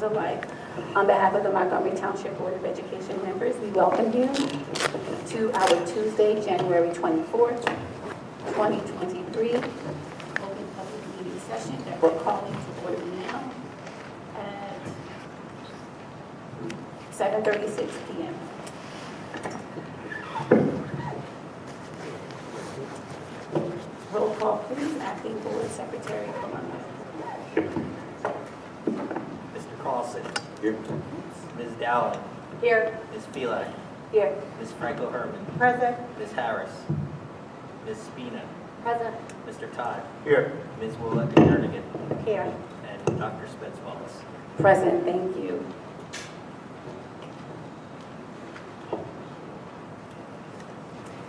alike. On behalf of the Montgomery Township Board of Education members, we welcome you to our Tuesday, January 24th, 2023 open public meeting session that we're calling to order now at 7:36 p.m. Roll call, please. Acting Board Secretary Columbus. Mr. Carlson. Here. Ms. Dowling. Here. Ms. Felak. Here. Ms. Franco-Herman. Present. Ms. Harris. Ms. Spina. Present. Mr. Todd. Here. Ms. Willett-Jernigan. Here. And Dr. Spence-Wallace. Present. Thank you.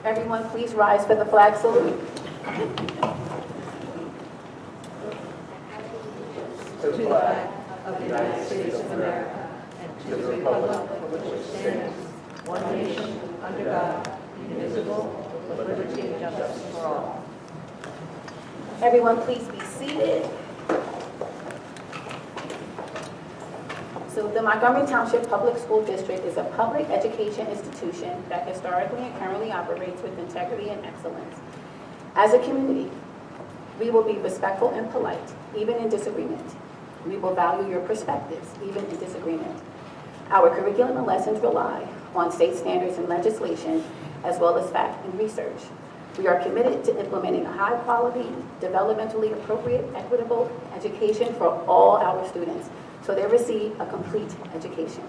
Everyone, please rise for the flag salute. To the flag of the United States of America and to the republic for which it stands, one nation, under God, indivisible, with liberty and justice for all. Everyone, please be seated. So the Montgomery Township Public School District is a public education institution that historically and currently operates with integrity and excellence. As a community, we will be respectful and polite, even in disagreement. We will value your perspectives, even in disagreement. Our curriculum and lessons rely on state standards and legislation, as well as fact and research. We are committed to implementing a high-quality, developmentally appropriate, equitable education for all our students, so they receive a complete education.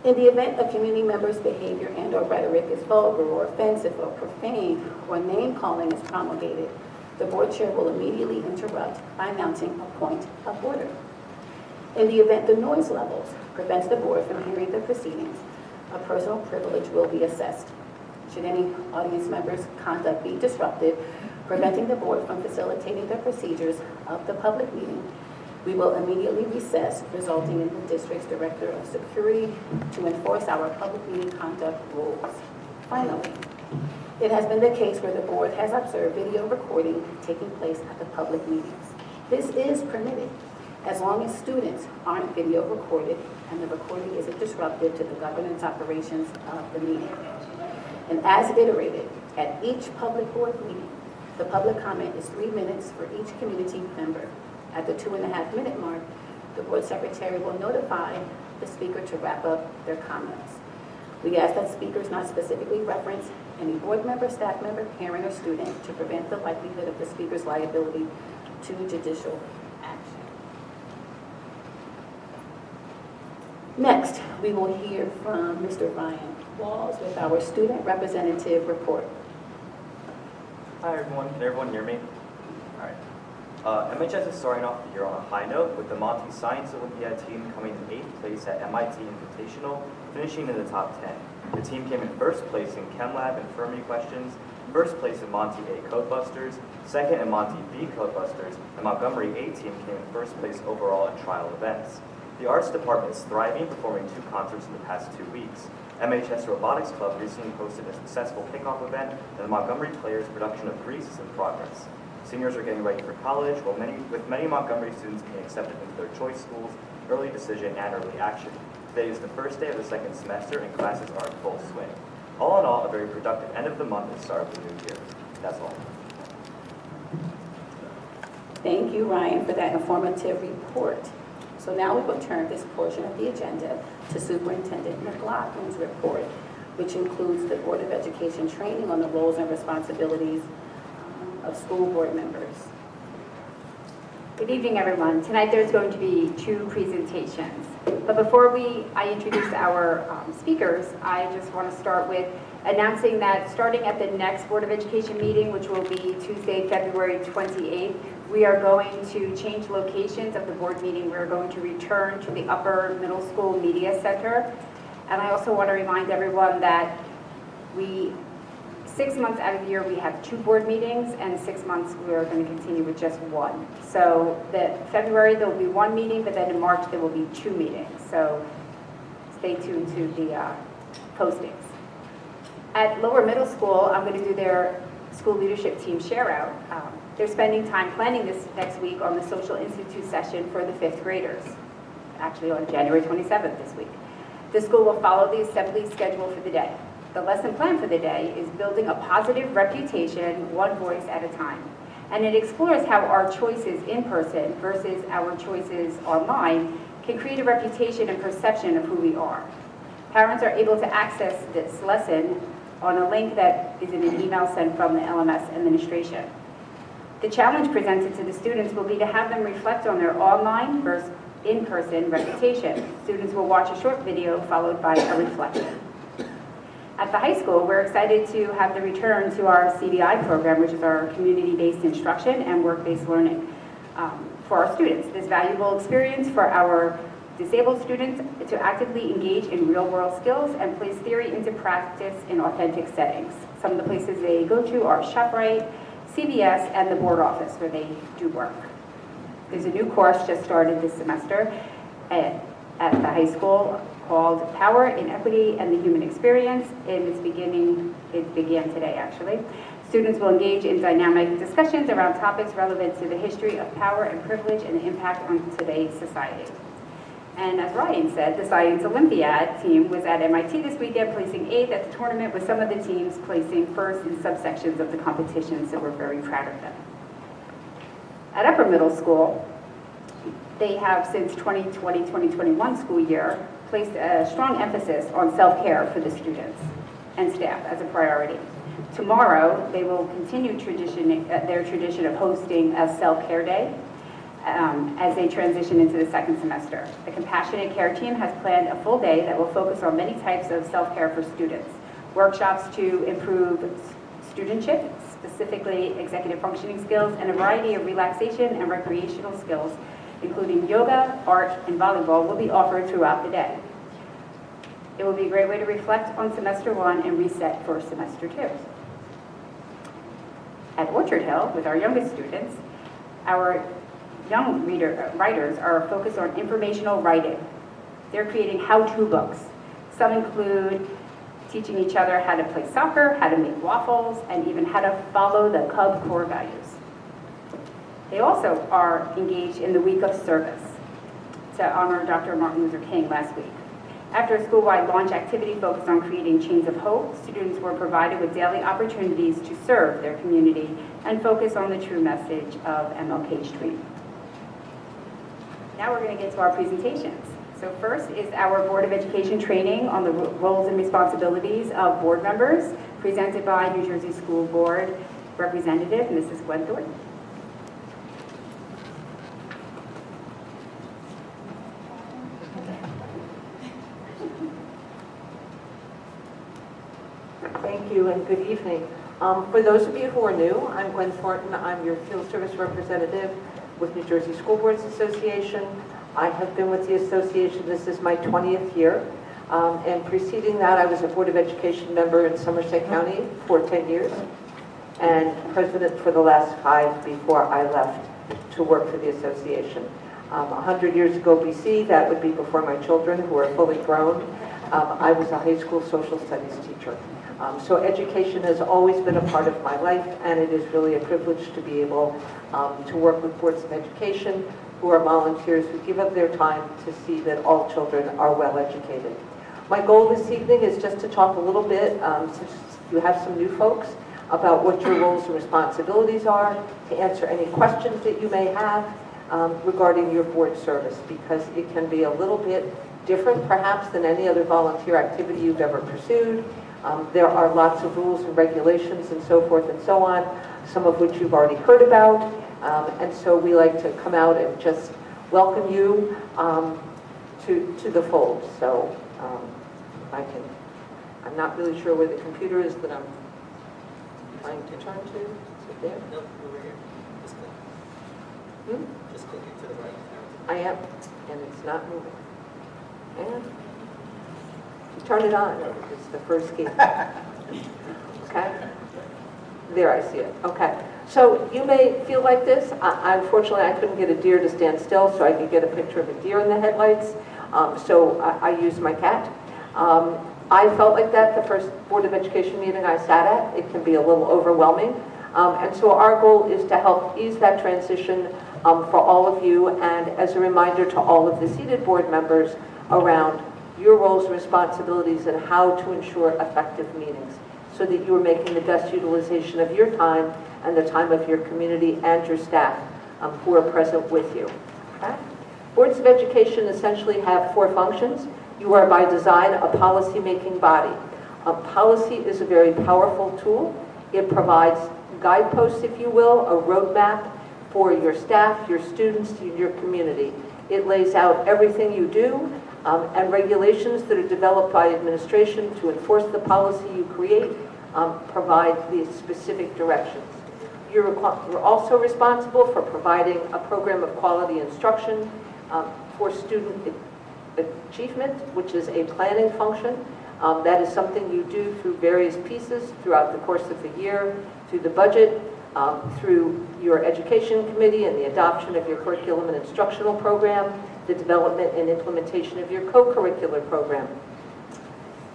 In the event a community member's behavior and/or rhetoric is vulgar or offensive or profane or name-calling is promulgated, the board chair will immediately interrupt by announcing a point of order. In the event the noise levels prevents the board from hearing the proceedings, a personal privilege will be assessed. Should any audience member's conduct be disruptive, preventing the board from facilitating the procedures of the public meeting, we will immediately recess, resulting in the district's Director of Security to enforce our public meeting conduct rules. Finally, it has been the case where the board has observed video recording taking place at the public meetings. This is permitted as long as students aren't video recorded and the recording isn't disruptive to the governance operations of the meeting. And as iterated at each public board meeting, the public comment is 3 minutes for each community member. At the 2.5-minute mark, the board secretary will notify the speaker to wrap up their comments. We ask that speakers not specifically reference any board member, staff member, parent, or student to prevent the likelihood of the speaker's liability to judicial action. Next, we will hear from Mr. Ryan Walls with our student representative report. Hi everyone, can everyone hear me? All right. MHS is starting off the year on a high note with the Monty Science Olympiad team coming in 8th place at MIT Invitational, finishing in the top 10. The team came in 1st place in Chem Lab and Fermi questions, 1st place in Monty A Codebusters, 2nd in Monty B Codebusters, and Montgomery A team came in 1st place overall in trial events. The arts department is thriving, performing 2 concerts in the past 2 weeks. MHS Robotics Club recently hosted a successful kickoff event, and the Montgomery Players' production of Grease is in progress. Seniors are getting ready for college, with many Montgomery students being accepted into their choice schools, early decision, and early action. Today is the first day of the 2nd semester, and classes are in full swing. All in all, a very productive end of the month and start of the new year. That's all. Thank you, Ryan, for that informative report. So now we will turn this portion of the agenda to Superintendent McLaughlin's report, which includes the Board of Education training on the roles and responsibilities of school board members. Good evening, everyone. Tonight there's going to be 2 presentations. But before I introduce our speakers, I just want to start with announcing that starting at the next Board of Education meeting, which will be Tuesday, February 28th, we are going to change locations of the board meeting. We're going to return to the Upper Middle School Media Center. And I also want to remind everyone that 6 months out of the year we have 2 board meetings, and 6 months we are going to continue with just 1. So that February there will be 1 meeting, but then in March there will be 2 meetings. So stay tuned to the postings. At Lower Middle School, I'm going to do their school leadership team share out. They're spending time planning this next week on the Social Institute session for the 5th graders. actually on January 27th this week. The school will follow the assembly schedule for the day. The lesson plan for the day is building a positive reputation, one voice at a time. And it explores how our choices in person versus our choices online can create a reputation and perception of who we are. Parents are able to access this lesson on a link that is in an email sent from the LMS administration. The challenge presented to the students will be to have them reflect on their online versus in-person reputation. Students will watch a short video followed by a reflection. At the high school, we're excited to have the return to our CBI program, which is our community-based instruction and work-based learning for our students. This valuable experience for our disabled students to actively engage in real-world skills and place theory into practice in authentic settings. Some of the places they go to are ShopRite, CVS, and the board office where they do work. There's a new course just started this semester at the high school called Power, Inequity, and the Human Experience. It began today, actually. Students will engage in dynamic discussions around topics relevant to the history of power and privilege and the impact on today's society. And as Ryan said, the Science Olympiad team was at MIT this weekend, placing 8th at the tournament, with some of the teams placing 1st in subsections of the competition, so we're very proud of them. At upper middle school, they have, since 2020-2021 school year, placed a strong emphasis on self-care for the students and staff as a priority. Tomorrow, they will continue their tradition of hosting a self-care day as they transition into the second semester. The Compassionate Care team has planned a full day that will focus on many types of self-care for students. Workshops to improve studentship, specifically executive functioning skills, and a variety of relaxation and recreational skills, including yoga, art, and volleyball, will be offered throughout the day. It will be a great way to reflect on semester 1 and reset for semester 2. At Orchard Hill, with our youngest students, our young writers are focused on informational writing. They're creating how-to books. Some include teaching each other how to play soccer, how to make waffles, and even how to follow the Cub core values. They also are engaged in the Week of Service to honor Dr. Martin Luther King last week. After a school-wide launch activity focused on creating chains of hope, students were provided with daily opportunities to serve their community and focus on the true message of MLK Street. Now we're going to get to our presentations. So first is our Board of Education training on the roles and responsibilities of board members, presented by New Jersey School Board Representative Mrs. Gwen Thornton. Thank you and good evening. For those of you who are new, I'm Gwen Thornton. I'm your field service representative with New Jersey School Boards Association. I have been with the association, this is my 20th year. And preceding that, I was a Board of Education member in Somerset County for 10 years and president for the last 5 before I left to work for the association. 100 years ago BC, that would be before my children who are fully grown, I was a high school social studies teacher. So education has always been a part of my life, and it is really a privilege to be able to work with boards of education who are volunteers who give up their time to see that all children are well educated. My goal this evening is just to talk a little bit, since you have some new folks, about what your roles and responsibilities are, to answer any questions that you may have regarding your board service, because it can be a little bit different perhaps than any other volunteer activity you've ever pursued. There are lots of rules and regulations and so forth and so on, some of which you've already heard about, and so we like to come out and just welcome you to the fold. So I'm not really sure where the computer is that I'm trying to turn to. Is it there? Nope, over here. Just click. Just click it to the right. I am, and it's not moving. And you turn it on. It's the first key. Okay? There, I see it. Okay. So you may feel like this. Unfortunately, I couldn't get a deer to stand still, so I could get a picture of a deer in the headlights. So I used my cat. I felt like that the first Board of Education meeting I sat at. It can be a little overwhelming. And so our goal is to help ease that transition for all of you, and as a reminder to all of the seated board members around your roles and responsibilities and how to ensure effective meetings so that you are making the best utilization of your time and the time of your community and your staff who are present with you. Okay? Boards of education essentially have 4 functions. You are by design a policy-making body. Policy is a very powerful tool. It provides guideposts, if you will, a roadmap for your staff, your students, your community. It lays out everything you do and regulations that are developed by administration to enforce the policy you create provide the specific directions. You're also responsible for providing a program of quality instruction for student achievement, which is a planning function. That is something you do through various pieces throughout the course of the year, through the budget, through your education committee and the adoption of your curriculum and instructional program, the development and implementation of your co-curricular program.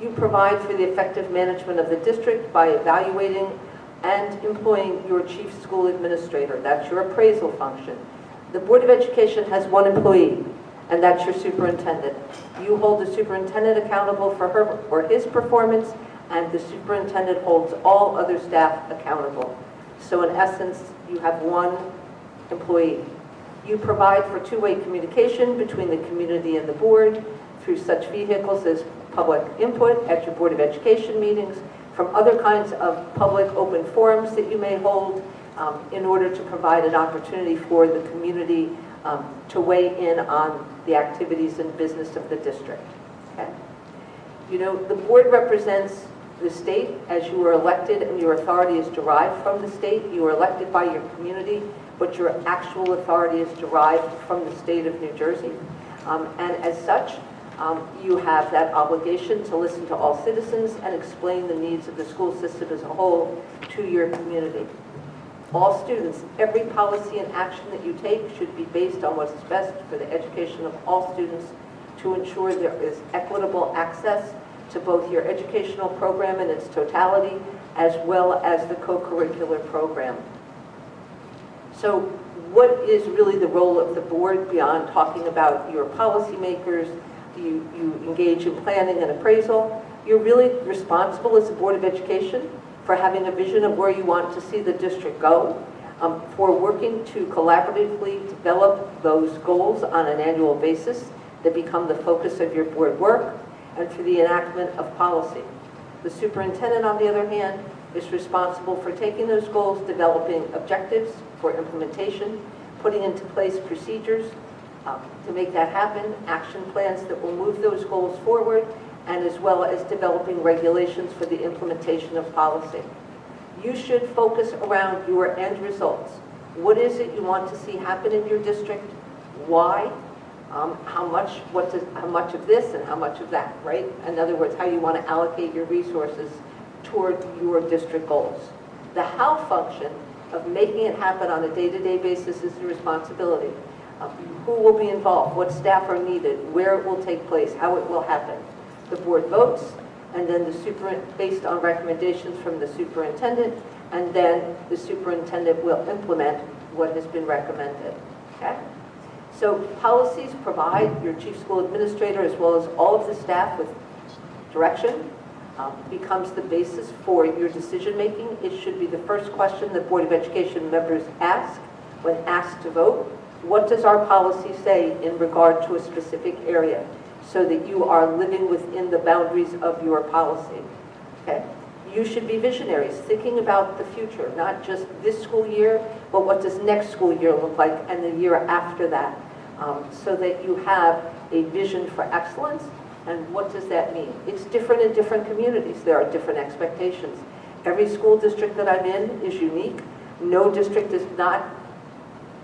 You provide for the effective management of the district by evaluating and employing your chief school administrator. That's your appraisal function. The Board of Education has 1 employee, and that's your superintendent. You hold the superintendent accountable for her or his performance, and the superintendent holds all other staff accountable. So in essence, you have 1 employee. You provide for 2-way communication between the community and the board through such vehicles as public input at your Board of Education meetings, from other kinds of public open forums that you may hold in order to provide an opportunity for the community to weigh in on the activities and business of the district. Okay? You know, the board represents the state as you are elected, and your authority is derived from the state. You are elected by your community, but your actual authority is derived from the state of New Jersey. And as such, you have that obligation to listen to all citizens and explain the needs of the school system as a whole to your community. All students, every policy and action that you take should be based on what's best for the education of all students to ensure there is equitable access to both your educational program in its totality as well as the co-curricular program. So what is really the role of the board beyond talking about your policymakers? You engage in planning and appraisal. You're really responsible as a Board of Education for having a vision of where you want to see the district go, for working to collaboratively develop those goals on an annual basis that become the focus of your board work, and for the enactment of policy. The superintendent, on the other hand, is responsible for taking those goals, developing objectives for implementation, putting into place procedures to make that happen, action plans that will move those goals forward, and as well as developing regulations for the implementation of policy. You should focus around your end results. What is it you want to see happen in your district? Why? How much of this and how much of that, right? In other words, how you want to allocate your resources toward your district goals. The how function of making it happen on a day-to-day basis is the responsibility. Who will be involved, what staff are needed, where it will take place, how it will happen. The board votes, and then based on recommendations from the superintendent, and then the superintendent will implement what has been recommended. Okay? So policies provide your chief school administrator as well as all of the staff with direction, becomes the basis for your decision making. It should be the first question the Board of Education members ask when asked to vote. What does our policy say in regard to a specific area, so that you are living within the boundaries of your policy? Okay? You should be visionaries, thinking about the future, not just this school year, but what does next school year look like and the year after that, so that you have a vision for excellence. And what does that mean? It's different in different communities. There are different expectations. Every school district that I'm in is unique. No district is not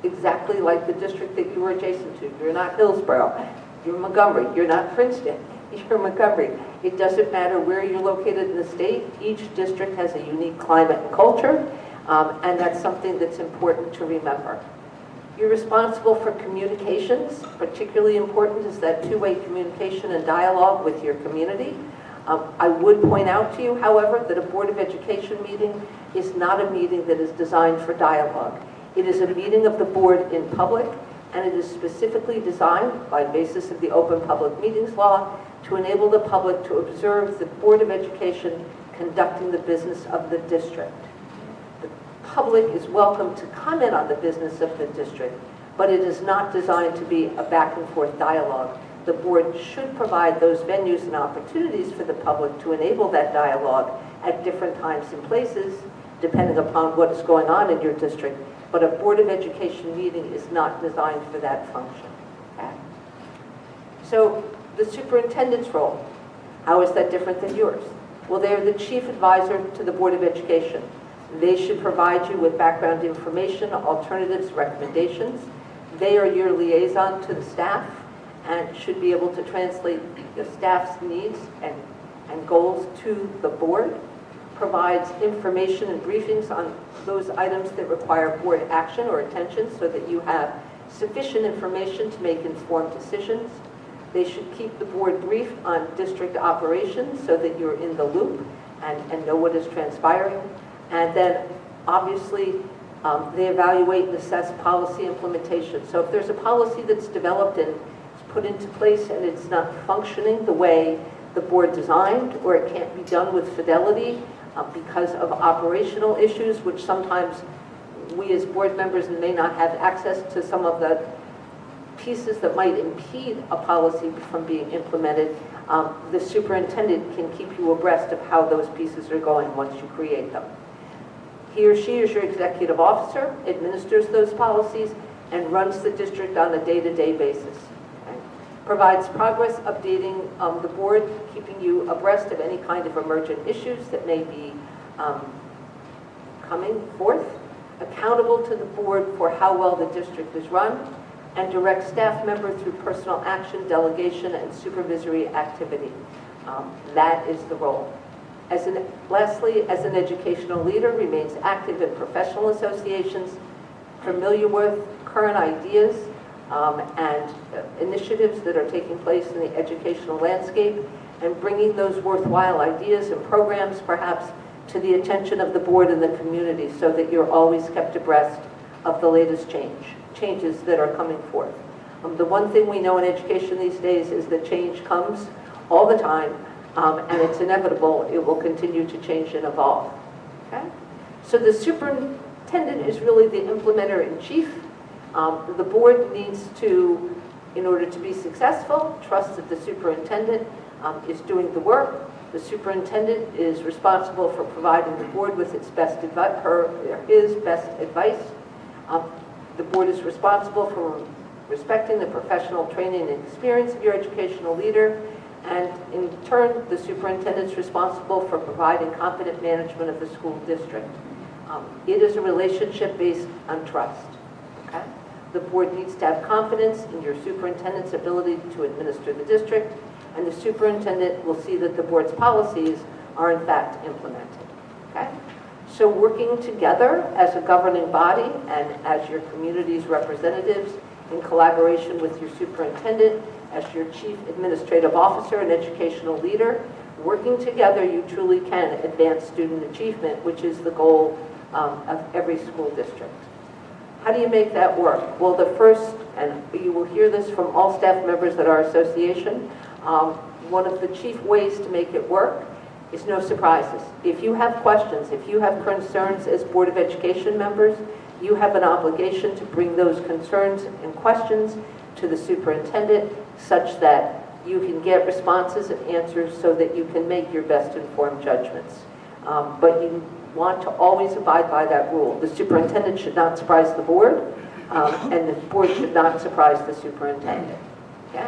exactly like the district that you are adjacent to. You're not Hillsborough. You're Montgomery. You're not Princeton. You're Montgomery. It doesn't matter where you're located in the state. Each district has a unique climate and culture, and that's something that's important to remember. You're responsible for communications. Particularly important is that two-way communication and dialogue with your community. I would point out to you, however, that a Board of Education meeting is not a meeting that is designed for dialogue. It is a meeting of the board in public, and it is specifically designed by basis of the Open Public Meetings Law to enable the public to observe the Board of Education conducting the business of the district. The public is welcome to comment on the business of the district, but it is not designed to be a back and forth dialogue. The board should provide those venues and opportunities for the public to enable that dialogue at different times and places, depending upon what is going on in your district. But a Board of Education meeting is not designed for that function. Okay? So the superintendent's role, how is that different than yours? Well, they're the chief advisor to the Board of Education. They should provide you with background information, alternatives, recommendations. They are your liaison to the staff and should be able to translate the staff's needs and goals to the board, provides information and briefings on those items that require board action or attention so that you have sufficient information to make informed decisions. They should keep the board briefed on district operations so that you're in the loop and know what is transpiring. And then, obviously, they evaluate and assess policy implementation. So if there's a policy that's developed and put into place and it's not functioning the way the board designed, or it can't be done with fidelity because of operational issues, which sometimes we as board members may not have access to some of the pieces that might impede a policy from being implemented, the superintendent can keep you abreast of how those pieces are going once you create them. He or she is your executive officer, administers those policies, and runs the district on a day-to-day basis. Okay? Provides progress updating the board, keeping you abreast of any kind of emergent issues that may be coming forth, accountable to the board for how well the district is run, and direct staff member through personal action, delegation, and supervisory activity. That is the role. Lastly, as an educational leader, remains active in professional associations, familiar with current ideas and initiatives that are taking place in the educational landscape, and bringing those worthwhile ideas and programs perhaps to the attention of the board and the community so that you're always kept abreast of the latest changes that are coming forth. The one thing we know in education these days is that change comes all the time, and it's inevitable. It will continue to change and evolve. Okay? So the superintendent is really the implementer in chief. The board needs to, in order to be successful, trust that the superintendent is doing the work. The superintendent is responsible for providing the board with its best his best advice. The board is responsible for respecting the professional training and experience of your educational leader, and in turn, the superintendent is responsible for providing competent management of the school district. It is a relationship based on trust. Okay? The board needs to have confidence in your superintendent's ability to administer the district, and the superintendent will see that the board's policies are in fact implemented. Okay? So working together as a governing body and as your community's representatives in collaboration with your superintendent, as your chief administrative officer and educational leader, working together you truly can advance student achievement, which is the goal of every school district. How do you make that work? Well, the first, and you will hear this from all staff members at our association, one of the chief ways to make it work is no surprises. If you have questions, if you have concerns as Board of Education members, you have an obligation to bring those concerns and questions to the superintendent such that you can get responses and answers so that you can make your best informed judgments. But you want to always abide by that rule. The superintendent should not surprise the board, and the board should not surprise the superintendent. Okay?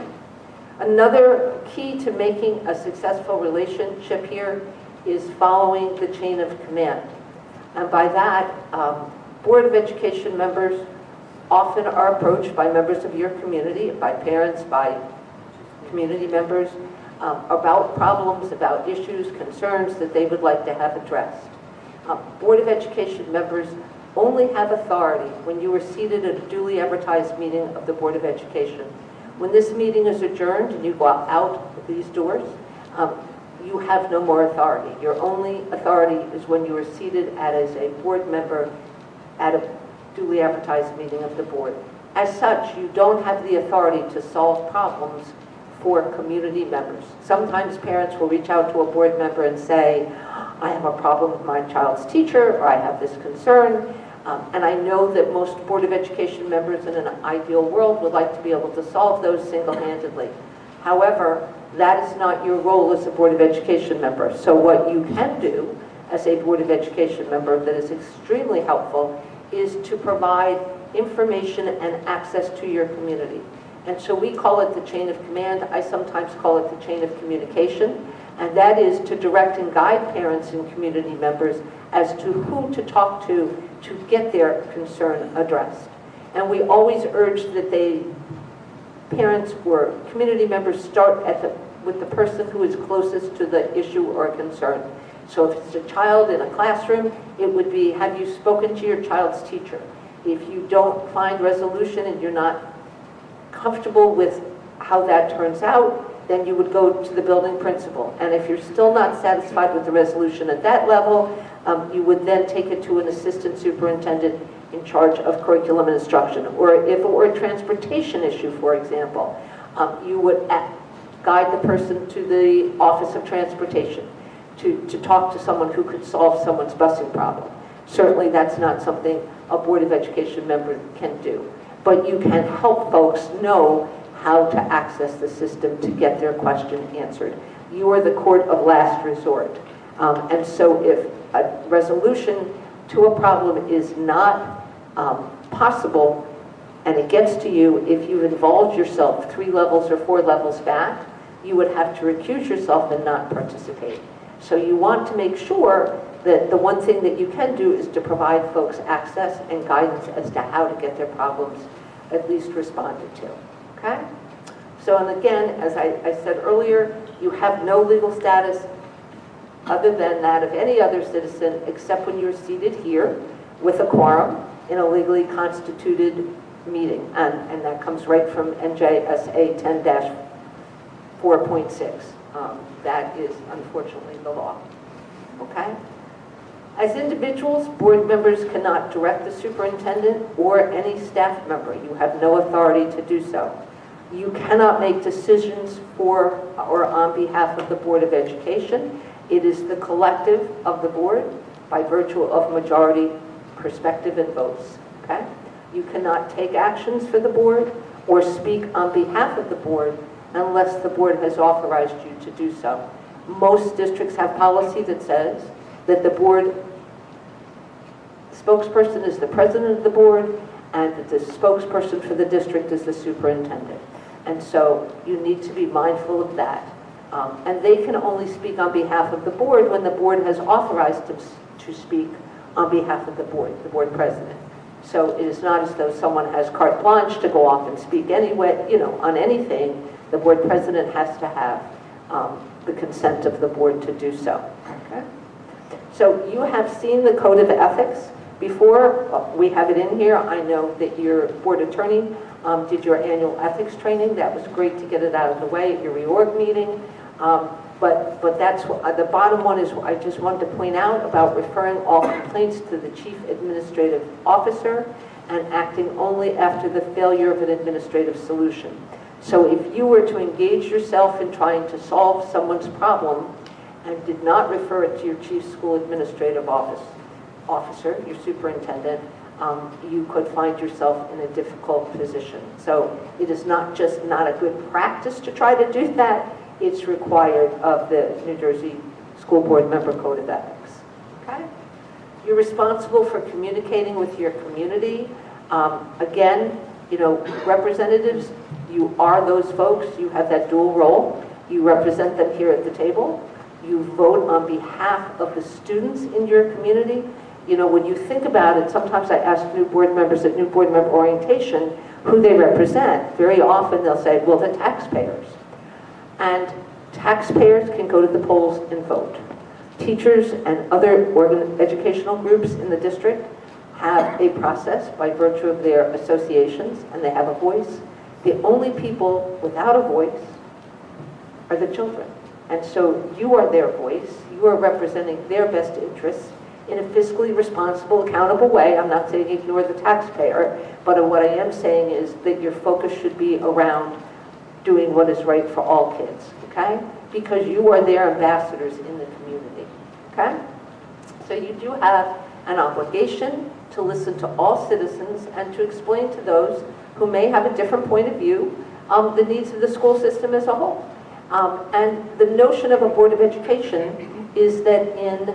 Another key to making a successful relationship here is following the chain of command. And by that, Board of Education members often are approached by members of your community, by parents, by community members, about problems, about issues, concerns that they would like to have addressed. Board of Education members only have authority when you are seated at a duly advertised meeting of the Board of Education. When this meeting is adjourned and you go out these doors, you have no more authority. Your only authority is when you are seated as a board member at a duly advertised meeting of the board. As such, you don't have the authority to solve problems for community members. Sometimes parents will reach out to a board member and say, I have a problem with my child's teacher, or I have this concern. And I know that most Board of Education members in an ideal world would like to be able to solve those single-handedly. However, that is not your role as a Board of Education member. So what you can do as a Board of Education member that is extremely helpful is to provide information and access to your community. And so we call it the chain of command. I sometimes call it the chain of communication. And that is to direct and guide parents and community members as to who to talk to get their concern addressed. And we always urge that parents or community members start with the person who is closest to the issue or concern. So if it's a child in a classroom, it would be, have you spoken to your child's teacher? If you don't find resolution and you're not comfortable with how that turns out, then you would go to the building principal. And if you're still not satisfied with the resolution at that level, you would then take it to an assistant superintendent in charge of curriculum and instruction. Or if it were a transportation issue, for example, you would guide the person to the Office of Transportation to talk to someone who could solve someone's busing problem. Certainly that's not something a Board of Education member can do. But you can help folks know how to access the system to get their question answered. You are the court of last resort. And so if a resolution to a problem is not possible and it gets to you, if you've involved yourself 3 levels or 4 levels back, you would have to recuse yourself and not participate. So you want to make sure that the one thing that you can do is to provide folks access and guidance as to how to get their problems at least responded to. Okay? So, and again, as I said earlier, you have no legal status other than that of any other citizen except when you're seated here with a quorum in a legally constituted meeting. And that comes right from NJSA 10-4.6. That is unfortunately the law. Okay? As individuals, board members cannot direct the superintendent or any staff member. You have no authority to do so. You cannot make decisions for or on behalf of the Board of Education. It is the collective of the board by virtue of majority perspective and votes. Okay? You cannot take actions for the board or speak on behalf of the board unless the board has authorized you to do so. Most districts have policy that says that the board spokesperson is the president of the board and that the spokesperson for the district is the superintendent. And so you need to be mindful of that. And they can only speak on behalf of the board when the board has authorized them to speak on behalf of the board president. So it is not as though someone has carte blanche to go off and speak anyway, on anything. The board president has to have the consent of the board to do so. Okay? So you have seen the Code of Ethics before. We have it in here. I know that your board attorney did your annual ethics training. That was great to get it out of the way at your reorg meeting. But that's the bottom one is I just wanted to point out about referring all complaints to the chief administrative officer and acting only after the failure of an administrative solution. So if you were to engage yourself in trying to solve someone's problem and did not refer it to your chief school administrative officer, your superintendent, you could find yourself in a difficult position. So it is not just not a good practice to try to do that, it's required of the New Jersey School Board Member Code of Ethics. Okay? You're responsible for communicating with your community. Again, representatives, you are those folks. You have that dual role. You represent them here at the table. You vote on behalf of the students in your community. When you think about it, sometimes I ask new board members at new board member orientation who they represent. Very often they'll say, well, the taxpayers. And taxpayers can go to the polls and vote. Teachers and other educational groups in the district have a process by virtue of their associations, and they have a voice. The only people without a voice are the children. And so you are their voice. You are representing their best interests. in a fiscally responsible, accountable way. I'm not saying ignore the taxpayer, but what I am saying is that your focus should be around doing what is right for all kids, okay? Because you are their ambassadors in the community, okay? So you do have an obligation to listen to all citizens and to explain to those who may have a different point of view the needs of the school system as a whole. And the notion of a Board of Education is that in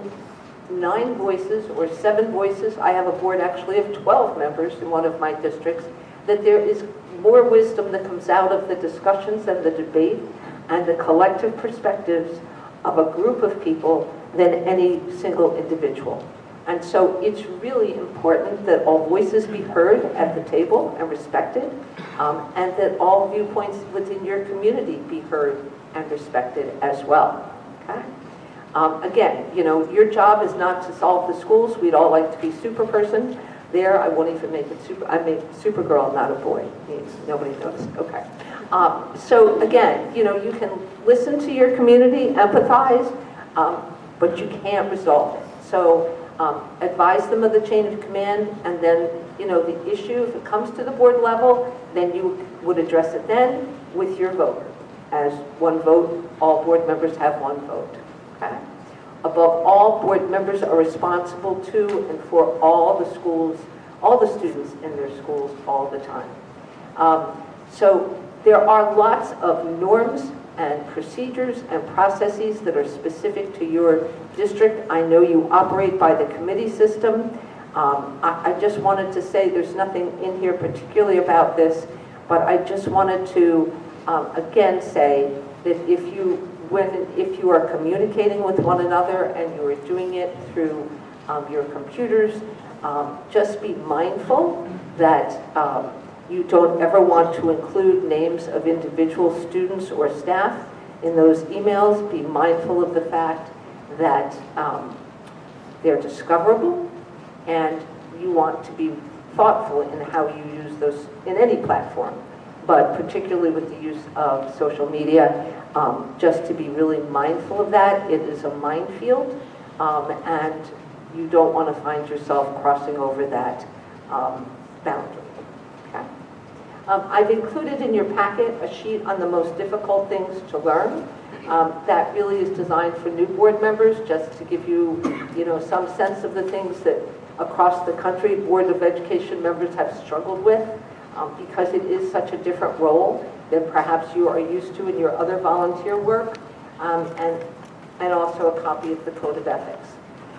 9 voices or 7 voices, I have a board actually of 12 members in one of my districts, that there is more wisdom that comes out of the discussions and the debate and the collective perspectives of a group of people than any single individual. And so it's really important that all voices be heard at the table and respected, and that all viewpoints within your community be heard and respected as well, okay? Again, you know, your job is not to solve the schools. We'd all like to be super person. There, I won't even make it super, I make Supergirl, not a boy. Nobody noticed, okay. So again, you know, you can listen to your community, empathize, but you can't resolve it. So advise them of the chain of command, and then, you know, the issue, if it comes to the board level, then you would address it then with your vote. As one vote, all board members have one vote, okay? Above all, board members are responsible to and for all the schools, all the students in their schools all the time. So there are lots of norms and procedures and processes that are specific to your district. I know you operate by the committee system. I just wanted to say there's nothing in here particularly about this, but I just wanted to again say that if you are communicating with one another and you are doing it through your computers, just be mindful that you don't ever want to include names of individual students or staff in those emails. Be mindful of the fact that they're discoverable, and you want to be thoughtful in how you use those in any platform, but particularly with the use of social media, just to be really mindful of that. It is a minefield, and you don't want to find yourself crossing over that boundary. Okay? I've included in your packet a sheet on the most difficult things to learn. That really is designed for new board members, just to give you, you know, some sense of the things that across the country Board of Education members have struggled with, because it is such a different role than perhaps you are used to in your other volunteer work, and also a copy of the Code of Ethics.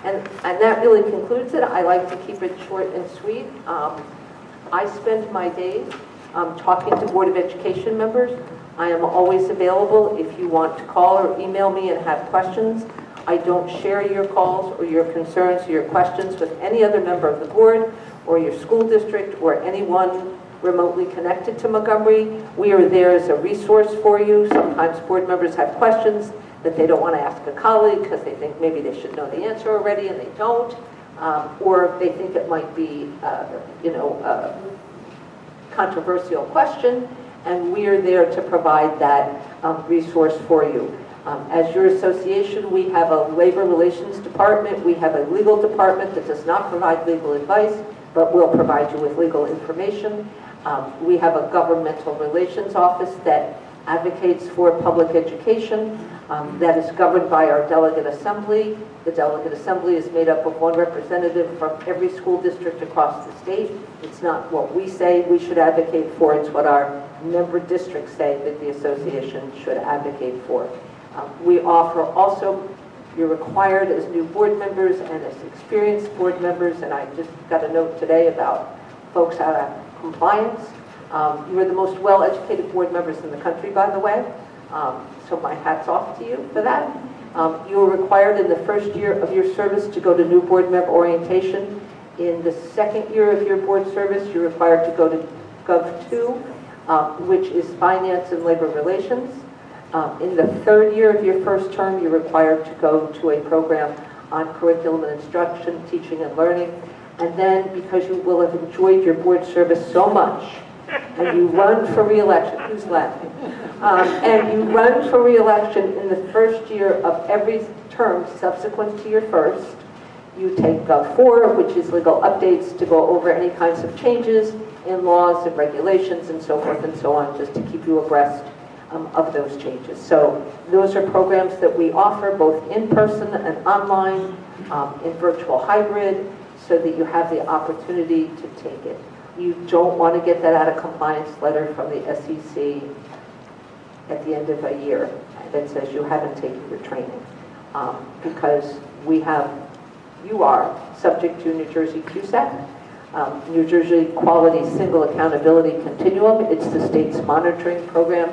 And that really concludes it. I like to keep it short and sweet. I spend my days talking to Board of Education members. I am always available if you want to call or email me and have questions. I don't share your calls or your concerns or your questions with any other member of the board or your school district or anyone remotely connected to Montgomery. We are there as a resource for you. Sometimes board members have questions that they don't want to ask a colleague because they think maybe they should know the answer already and they don't, or they think it might be, you know, a controversial question, and we are there to provide that resource for you. As your association, we have a labor relations department. We have a legal department that does not provide legal advice, but will provide you with legal information. We have a governmental relations office that advocates for public education, that is governed by our delegate assembly. The delegate assembly is made up of one representative from every school district across the state. It's not what we say we should advocate for, it's what our member districts say that the association should advocate for. We offer also, you're required as new board members and as experienced board members, and I just got a note today about folks out of compliance. You are the most well-educated board members in the country, by the way, so my hat's off to you for that. You are required in the first year of your service to go to new board member orientation. In the second year of your board service, you're required to go to Gov 2, which is finance and labor relations. In the third year of your first term, you're required to go to a program on curriculum and instruction, teaching and learning. And then, because you will have enjoyed your board service so much, and you run for re-election, who's laughing? And you run for re-election in the first year of every term subsequent to your first, You take 4, which is legal updates, to go over any kinds of changes in laws and regulations and so forth and so on, just to keep you abreast of those changes. So those are programs that we offer both in person and online, in virtual hybrid, so that you have the opportunity to take it. You don't want to get that out of compliance letter from the SEC at the end of a year that says you haven't taken your training, because you are subject to New Jersey QSAC, New Jersey Quality Single Accountability Continuum. It's the state's monitoring program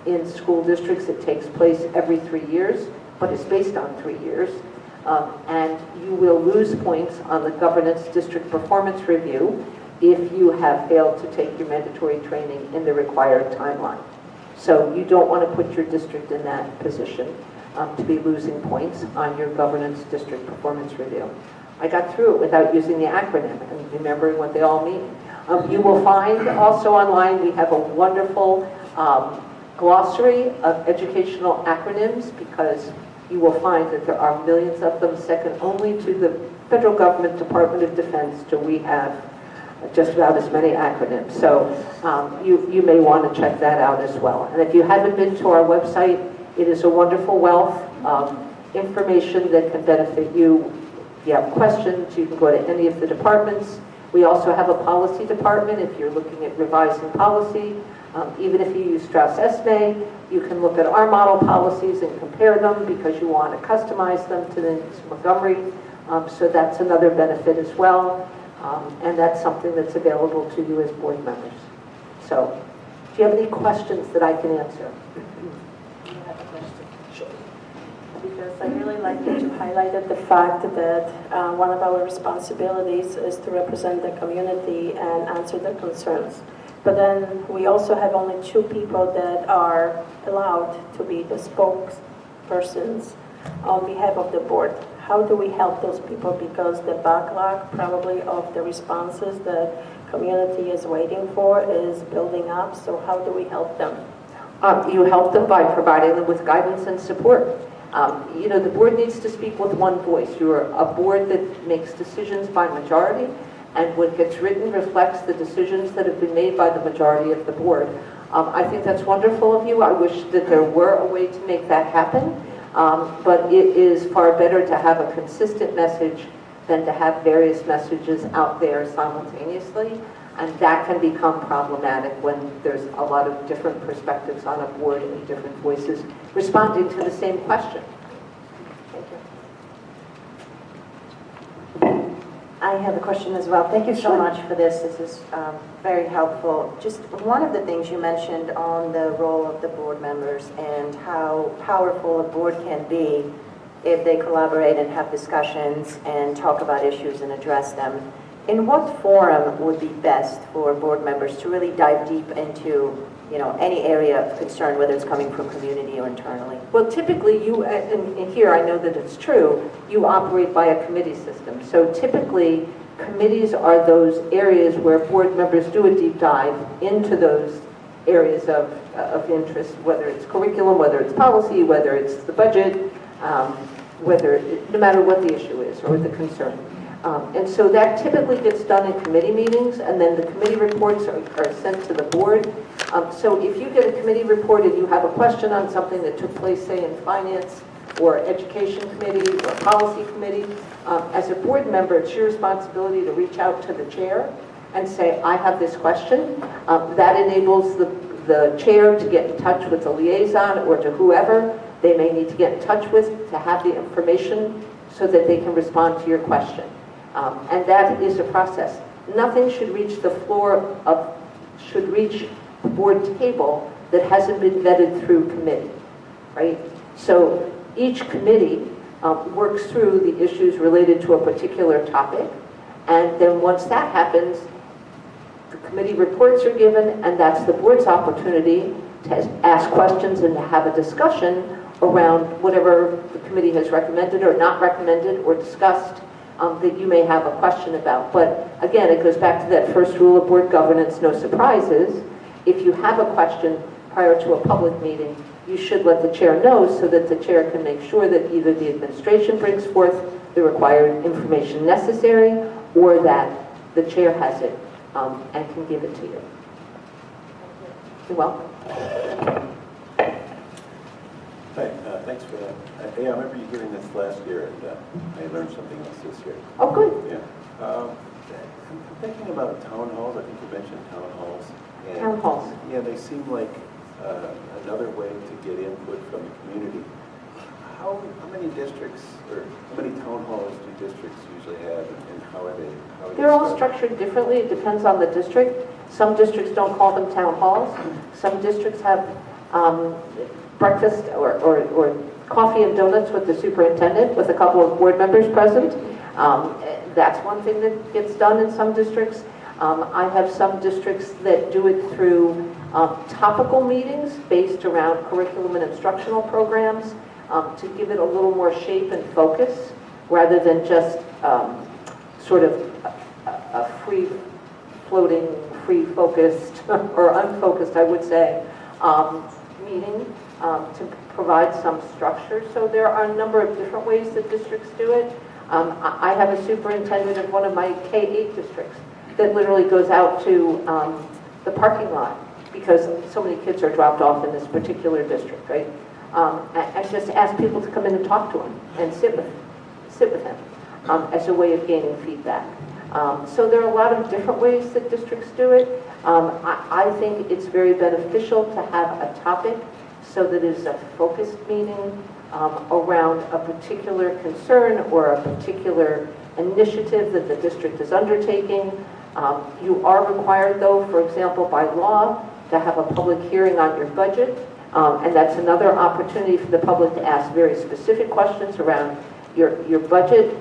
in school districts. It takes place every 3 years, but it's based on 3 years. And you will lose points on the governance district performance review if you have failed to take your mandatory training in the required timeline. So you don't want to put your district in that position to be losing points on your governance district performance review. I got through it without using the acronym and remembering what they all mean. You will find also online, we have a wonderful glossary of educational acronyms, because you will find that there are millions of them, second only to the federal government Department of Defense, till we have just about as many acronyms. So you may want to check that out as well. And if you haven't been to our website, it is a wonderful wealth of information that can benefit you. If you have questions, you can go to any of the departments. We also have a policy department if you're looking at revising policy. Even if you use Strauss-Esme, you can look at our model policies and compare them, because you want to customize them to the Montgomery. So that's another benefit as well. And that's something that's available to you as board members. So, do you have any questions that I can answer? I have a question. Sure. Because I really like that you highlighted the fact that one of our responsibilities is to represent the community and answer their concerns. But then we also have only 2 people that are allowed to be the spokespersons on behalf of the board. How do we help those people? Because the backlog probably of the responses that community is waiting for is building up. So how do we help them? You help them by providing them with guidance and support. The board needs to speak with one voice. You're a board that makes decisions by majority, and what gets written reflects the decisions that have been made by the majority of the board. I think that's wonderful of you. I wish that there were a way to make that happen. But it is far better to have a consistent message than to have various messages out there simultaneously. And that can become problematic when there's a lot of different perspectives on a board and different voices responding to the same question. Thank you. I have a question as well. Thank you so much for this. This is very helpful. Just one of the things you mentioned on the role of the board members and how powerful a board can be if they collaborate and have discussions and talk about issues and address them. In what forum would be best for board members to really dive deep into any area of concern, whether it's coming from community or internally? Well, typically you, and here I know that it's true, you operate by a committee system. So typically committees are those areas where board members do a deep dive into those areas of interest, whether it's curriculum, whether it's policy, whether it's the budget, no matter what the issue is or the concern. And so that typically gets done in committee meetings, and then the committee reports are sent to the board. So if you get a committee report and you have a question on something that took place, say, in finance or education committee or policy committee, as a board member, it's your responsibility to reach out to the chair and say, I have this question. That enables the chair to get in touch with the liaison or to whoever they may need to get in touch with to have the information so that they can respond to your question. And that is a process. Nothing should reach the board table that hasn't been vetted through committee, right? So each committee works through the issues related to a particular topic, and then once that happens, the committee reports are given, and that's the board's opportunity to ask questions and to have a discussion around whatever the committee has recommended or not recommended or discussed that you may have a question about. But again, it goes back to that first rule of board governance, no surprises. If you have a question prior to a public meeting, you should let the chair know so that the chair can make sure that either the administration brings forth the required information necessary or that the chair has it and can give it to you. You're welcome. Hi, thanks for that. Yeah, I remember you giving this last year, and I learned something else this year. Oh, good. Yeah. I'm thinking about town halls. I think you mentioned town halls. And, Town halls. Yeah, they seem like another way to get input from the community. How many districts, or how many town halls do districts usually have, and how are they? They're all structured differently. It depends on the district. Some districts don't call them town halls. Some districts have breakfast or coffee and donuts with the superintendent with a couple of board members present. That's one thing that gets done in some districts. I have some districts that do it through topical meetings based around curriculum and instructional programs to give it a little more shape and focus rather than just sort of a free-floating, free-focused, or unfocused, I would say, meeting to provide some structure. So there are a number of different ways that districts do it. I have a superintendent of one of my K-8 districts that literally goes out to the parking lot because so many kids are dropped off in this particular district, right? And just ask people to come in and talk to him and sit with him as a way of gaining feedback. So there are a lot of different ways that districts do it. I think it's very beneficial to have a topic so that it's a focused meeting around a particular concern or a particular initiative that the district is undertaking. You are required, though, for example, by law, to have a public hearing on your budget. And that's another opportunity for the public to ask very specific questions around your budget.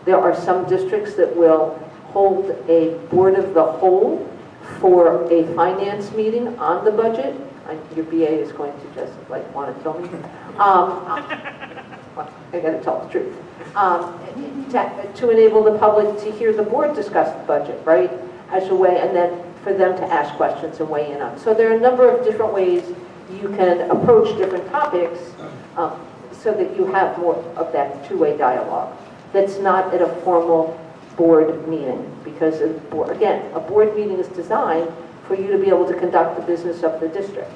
There are some districts that will hold a board of the whole for a finance meeting on the budget. Your BA is going to just want to kill me. I got to tell the truth. To enable the public to hear the board discuss the budget, right, as a way, and then for them to ask questions and weigh in on. So there are a number of different ways you can approach different topics so that you have more of that two-way dialogue that's not at a formal board meeting. Because, again, a board meeting is designed for you to be able to conduct the business of the district.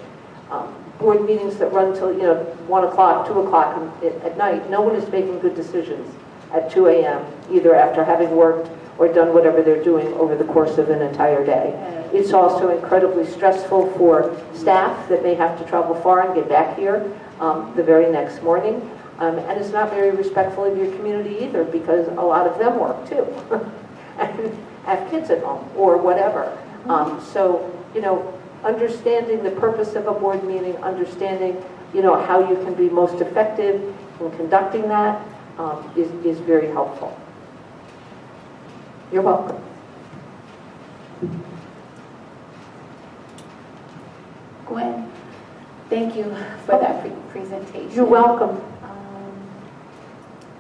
Board meetings that run till 1 o'clock, 2 o'clock at night, no one is making good decisions at 2 a.m. either after having worked or done whatever they're doing over the course of an entire day. It's also incredibly stressful for staff that may have to travel far and get back here the very next morning. And it's not very respectful of your community either because a lot of them work too and have kids at home or whatever. So, understanding the purpose of a board meeting, understanding, how you can be most effective in conducting that is very helpful. You're welcome. Gwen, thank you for that presentation. You're welcome.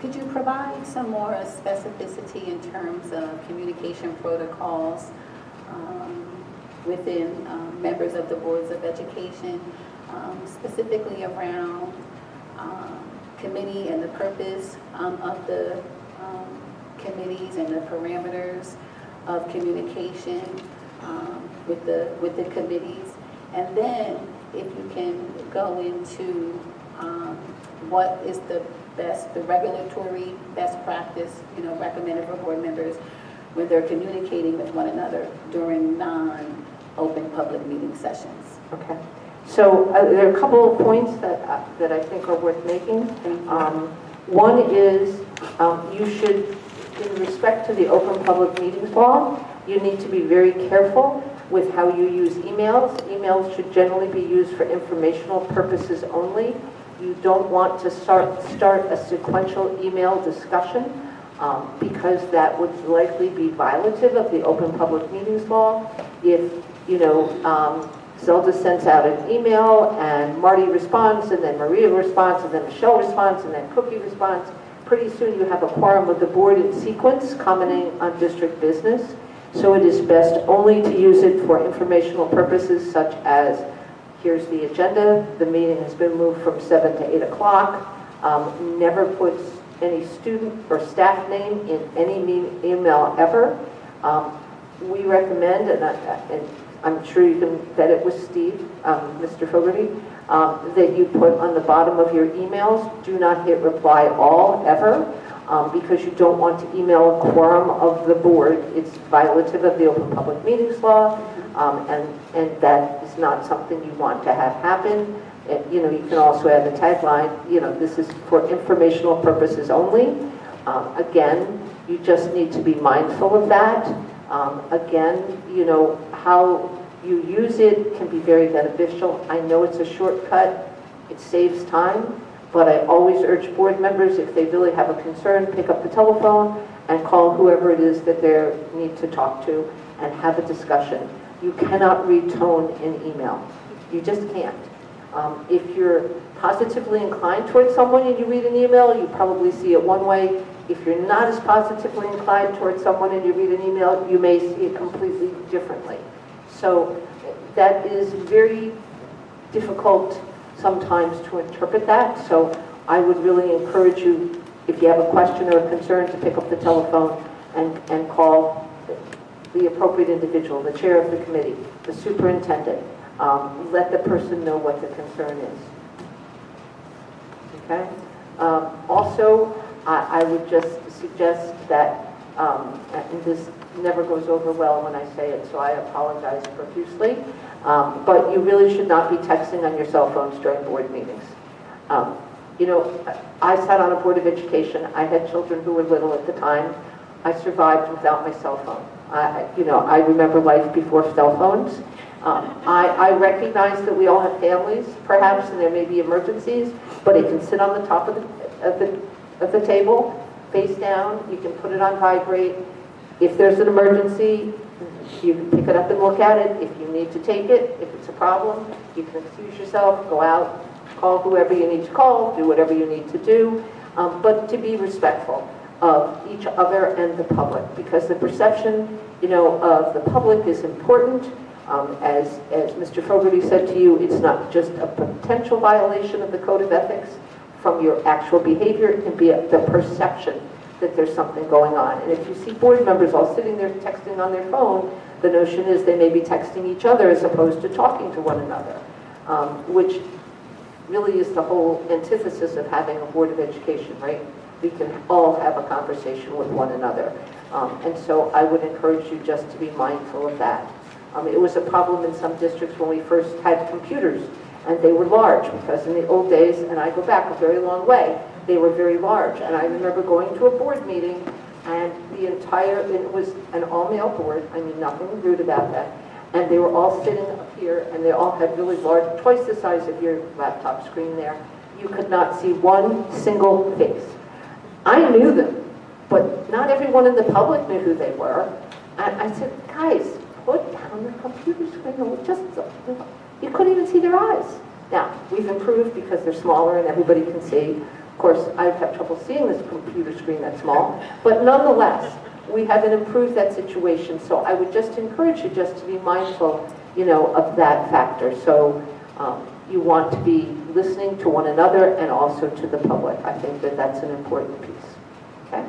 Could you provide some more specificity in terms of communication protocols within members of the boards of education, specifically around committee and the purpose of the committees and the parameters of communication with the committees? And then if you can go into what is the regulatory best practice, recommended for board members when they're communicating with one another during non-open public meeting sessions. Okay. So there are a couple of points that I think are worth making. One is you should, in respect to the Open Public Meetings Law, you need to be very careful with how you use emails. Emails should generally be used for informational purposes only. You don't want to start a sequential email discussion because that would likely be violative of the Open Public Meetings Law. If, Zelda sends out an email and Marty responds and then Maria responds and then Michelle responds and then Cookie responds, pretty soon you have a quorum of the board in sequence commenting on district business. So it is best only to use it for informational purposes such as here's the agenda, the meeting has been moved from 7 to 8 o'clock, never puts any student or staff name in any email ever. We recommend, and I'm sure you can bet it was Steve, Mr. Fogarty, that you put on the bottom of your emails, do not hit reply all ever, because you don't want to email a quorum of the board. It's violative of the Open Public Meetings Law, and that is not something you want to have happen. And, you can also add the tagline, this is for informational purposes only. Again, you just need to be mindful of that. Again, how you use it can be very beneficial. I know it's a shortcut, it saves time, but I always urge board members, if they really have a concern, pick up the telephone and call whoever it is that they need to talk to and have a discussion. You cannot read tone in email. You just can't. If you're positively inclined towards someone and you read an email, you probably see it one way. If you're not as positively inclined towards someone and you read an email, you may see it completely differently. So that is very difficult sometimes to interpret that. So I would really encourage you, if you have a question or a concern, to pick up the telephone and call the appropriate individual, the chair of the committee, the superintendent. Let the person know what the concern is. Okay? Also, I would just suggest that, and this never goes over well when I say it, so I apologize profusely, but you really should not be texting on your cell phones during board meetings. I sat on a board of education. I had children who were little at the time. I survived without my cell phone. I remember life before cell phones. I recognize that we all have families, perhaps, and there may be emergencies, but it can sit on the top of the table, face down. You can put it on vibrate. If there's an emergency, you can pick it up and look at it. If you need to take it, if it's a problem, you can excuse yourself, go out, call whoever you need to call, do whatever you need to do, but to be respectful of each other and the public, because the perception, of the public is important. As Mr. Fogarty said to you, it's not just a potential violation of the code of ethics from your actual behavior. It can be the perception that there's something going on. And if you see board members all sitting there texting on their phone, the notion is they may be texting each other as opposed to talking to one another, which really is the whole antithesis of having a board of education, right? We can all have a conversation with one another. And so I would encourage you just to be mindful of that. It was a problem in some districts when we first had computers, and they were large, because in the old days, and I go back a very long way, they were very large. And I remember going to a board meeting, and it was an all-male board, I mean nothing rude about that, and they were all sitting up here, and they all had really large, twice the size of your laptop screen there. You could not see one single face. I knew them, but not everyone in the public knew who they were. And I said, guys, put down the computer screen. You couldn't even see their eyes. Now, we've improved because they're smaller and everybody can see. Of course, I've had trouble seeing this computer screen that small, but nonetheless, we haven't improved that situation. So I would just encourage you just to be mindful, of that factor. So you want to be listening to one another and also to the public. I think that that's an important piece. Okay?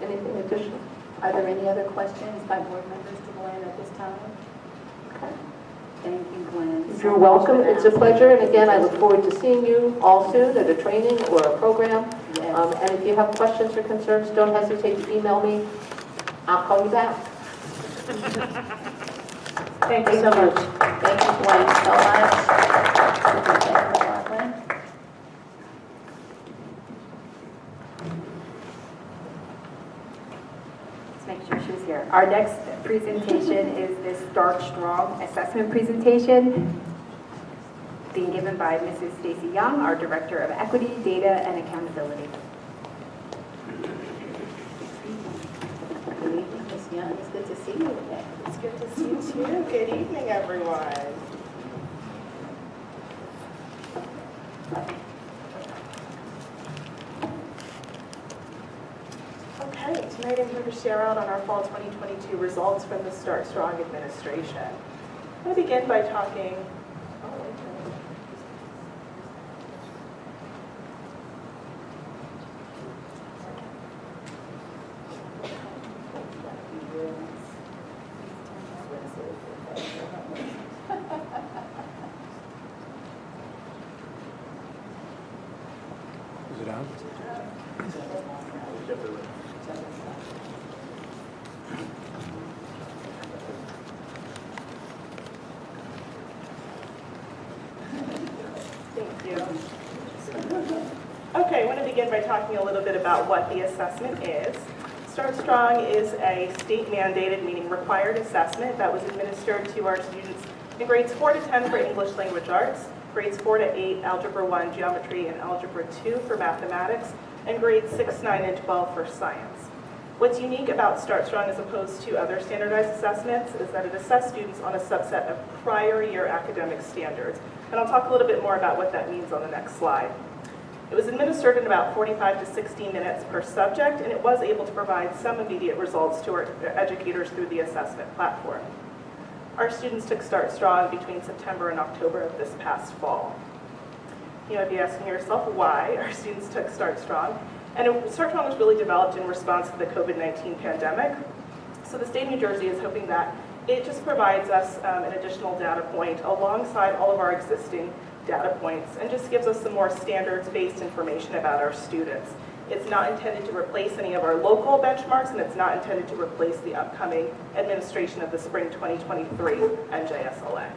Anything additional? Are there any other questions by board members to Glenn at this time? Okay. Thank you, Glenn. You're welcome. It's a pleasure. And again, I look forward to seeing you all soon at a training or a program. Yes. And if you have questions or concerns, don't hesitate to email me. I'll call you back. Thank you so much. Thank you, Glenn, so much. Glenn? Let's make sure she's here. Our next presentation is this Start Strong assessment presentation being given by Mrs. Stacy Young, our Director of Equity, Data, and Accountability. Good evening, Ms. Young. It's good to see you today. It's good to see you too. Good evening, everyone. Okay, tonight I'm here to share out on our fall 2022 results from the Start Strong administration. going to begin by talking. Is it on? Thank you. Okay, I want to begin by talking a little bit about what the assessment is. Start Strong is a state-mandated, meaning required assessment that was administered to our students in grades 4 to 10 for English Language Arts, grades 4 to 8 Algebra 1 Geometry and Algebra 2 for Mathematics, and grades 6, 9, and 12 for Science. What's unique about Start Strong as opposed to other standardized assessments is that it assesses students on a subset of prior year academic standards. And I'll talk a little bit more about what that means on the next slide. It was administered in about 45 to 60 minutes per subject, and it was able to provide some immediate results to our educators through the assessment platform. Our students took Start Strong between September and October of this past fall. You might be asking yourself why our students took Start Strong. And Start Strong was really developed in response to the COVID-19 pandemic. So the state of New Jersey is hoping that it just provides us an additional data point alongside all of our existing data points and just gives us some more standards-based information about our students. It's not intended to replace any of our local benchmarks, and it's not intended to replace the upcoming administration of the spring 2023 NJSLA.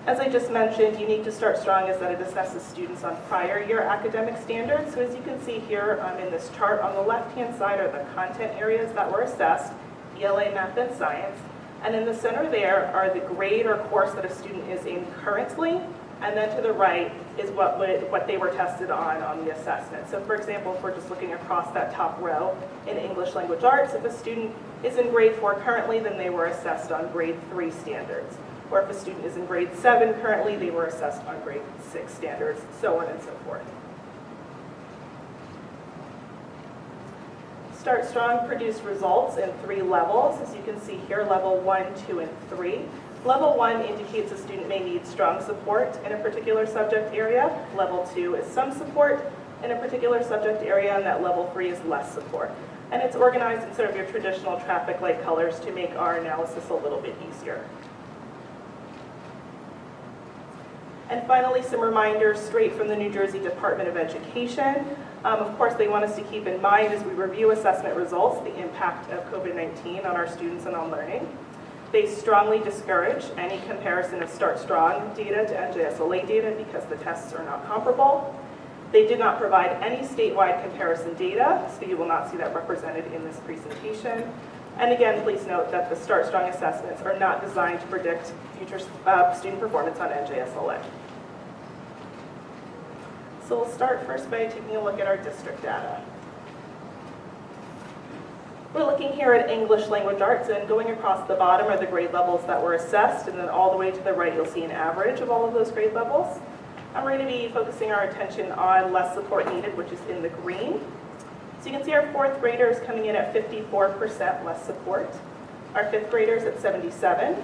As I just mentioned, unique to Start Strong is that it assesses students on prior year academic standards. So as you can see here in this chart, on the left-hand side are the content areas that were assessed, ELA, Math, and Science. And in the center there are the grade or course that a student is in currently, and then to the right is what they were tested on the assessment. So for example, if we're just looking across that top row in English Language Arts, if a student is in grade 4 currently, then they were assessed on grade 3 standards. Or if a student is in grade 7 currently, they were assessed on grade 6 standards, so on and so forth. Start Strong produced results in 3 levels. As you can see here, level 1, 2, and 3. Level 1 indicates a student may need strong support in a particular subject area. Level 2 is some support in a particular subject area, and that level 3 is less support. And it's organized in sort of your traditional traffic light colors to make our analysis a little bit easier. And finally, some reminders straight from the New Jersey Department of Education. Of course, they want us to keep in mind as we review assessment results the impact of COVID-19 on our students and on learning. They strongly discourage any comparison of Start Strong data to NJSLA data because the tests are not comparable. They did not provide any statewide comparison data, so you will not see that represented in this presentation. And again, please note that the Start Strong assessments are not designed to predict future student performance on NJSLA. So we'll start first by taking a look at our district data. We're looking here at English Language Arts, and going across the bottom are the grade levels that were assessed, and then all the way to the right you'll see an average of all of those grade levels. And we're going to be focusing our attention on less support needed, which is in the green. So you can see our 4th graders coming in at 54% less support, our 5th graders at 77,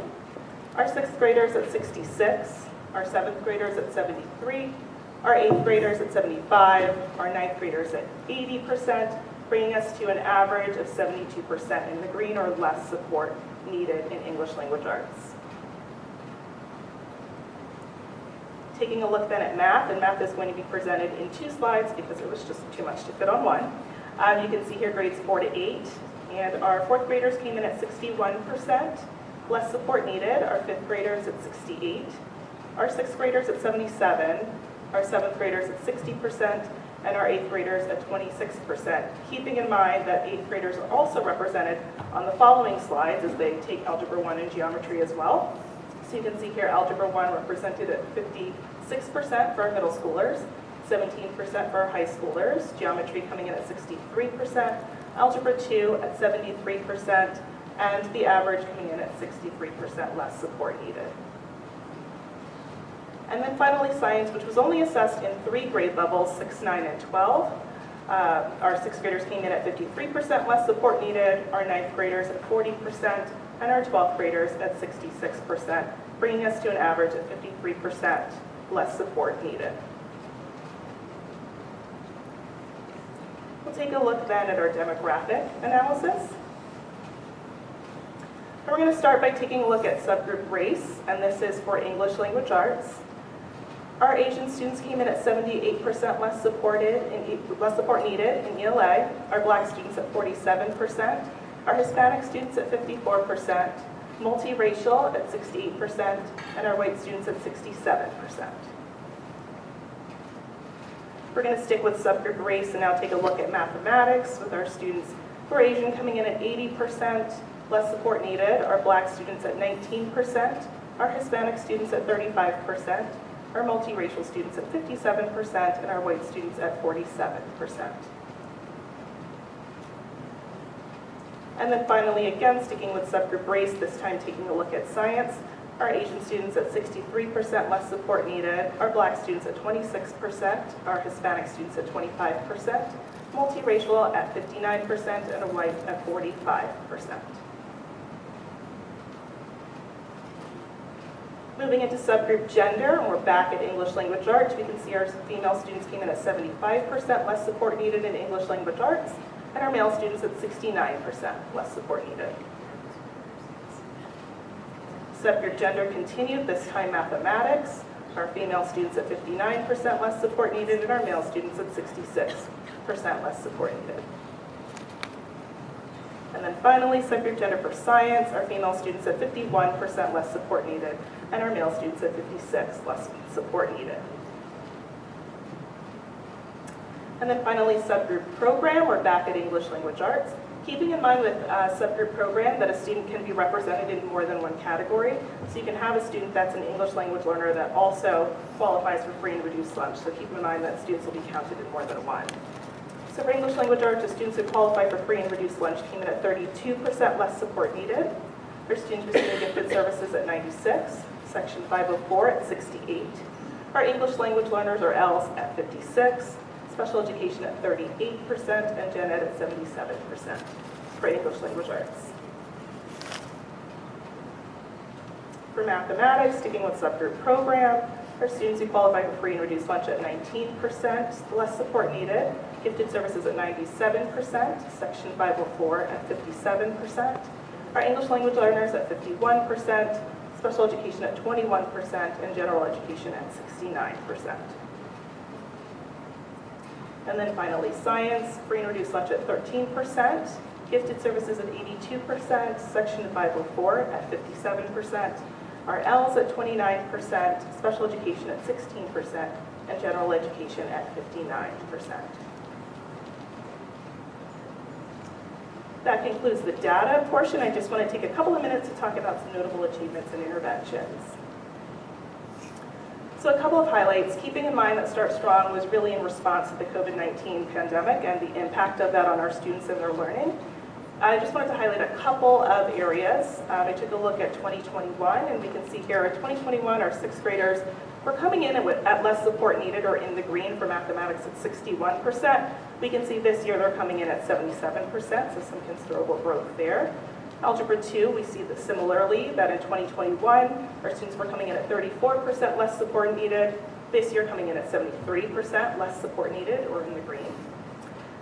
our 6th graders at 66, our 7th graders at 73, our 8th graders at 75, our 9th graders at 80%, bringing us to an average of 72% in the green or less support needed in English Language Arts. Taking a look then at math, and math is going to be presented in 2 slides because it was just too much to fit on one. You can see here grades 4 to 8, and our 4th graders came in at 61%, less support needed, our 5th graders at 68, our 6th graders at 77, our 7th graders at 60%, and our 8th graders at 26%, keeping in mind that 8th graders are also represented on the following slides as they take Algebra 1 and Geometry as well. So you can see here Algebra 1 represented at 56% for our middle schoolers, 17% for our high schoolers, Geometry coming in at 63%, Algebra 2 at 73%, and the average coming in at 63% less support needed. And then finally, Science, which was only assessed in 3 grade levels, 6, 9, and 12. Our sixth graders came in at 53% less support needed, our ninth graders at 40%, and our 12th graders at 66%, bringing us to an average of 53% less support needed. We'll take a look then at our demographic analysis. And we're going to start by taking a look at subgroup race, and this is for English language arts. Our Asian students came in at 78% less support needed in ELA, our Black students at 47%, our Hispanic students at 54%, multiracial at 68%, and our white students at 67%. We're going to stick with subgroup race and now take a look at mathematics with our students who are Asian coming in at 80% less support needed, our Black students at 19%, our Hispanic students at 35%, our multiracial students at 57%, and our white students at 47%. And then finally, again, sticking with subgroup race, this time taking a look at science, our Asian students at 63% less support needed, our Black students at 26%, our Hispanic students at 25%, multiracial at 59%, and a white at 45%. Moving into subgroup gender, and we're back at English language arts, we can see our female students came in at 75% less support needed in English language arts, and our male students at 69% less support needed. Subgroup gender continued, this time mathematics. Our female students at 59% less support needed, and our male students at 66% less support needed. And then finally, subgroup gender for science, our female students at 51% less support needed, and our male students at 56% less support needed. And then finally, subgroup program, we're back at English language arts. Keeping in mind with subgroup program that a student can be represented in more than one category. So you can have a student that's an English language learner that also qualifies for free and reduced lunch. So keep in mind that students will be counted in more than one. So for English language arts, the students who qualify for free and reduced lunch came in at 32% less support needed. Our students receiving gifted services at 96, Section 504 at 68. Our English language learners, or ELs, at 56. Special education at 38%, and gen ed at 77% for English language arts. For mathematics, sticking with subgroup program, our students who qualify for free and reduced lunch at 19%, less support needed, gifted services at 97%, Section 504 at 57%, our English language learners at 51%, special education at 21%, and general education at 69%. And then finally, science, free and reduced lunch at 13%, gifted services at 82%, Section 504 at 57%, our ELs at 29%, special education at 16%, and general education at 59%. That concludes the data portion. I just want to take a couple of minutes to talk about some notable achievements and interventions. So a couple of highlights, keeping in mind that Start Strong was really in response to the COVID-19 pandemic and the impact of that on our students and their learning. I just wanted to highlight a couple of areas. I took a look at 2021, and we can see here in 2021, our sixth graders were coming in at less support needed, or in the green for mathematics at 61%. We can see this year they're coming in at 77%, so some considerable growth there. Algebra 2, we see that similarly, that in 2021, our students were coming in at 34% less support needed. This year coming in at 73% less support needed, or in the green.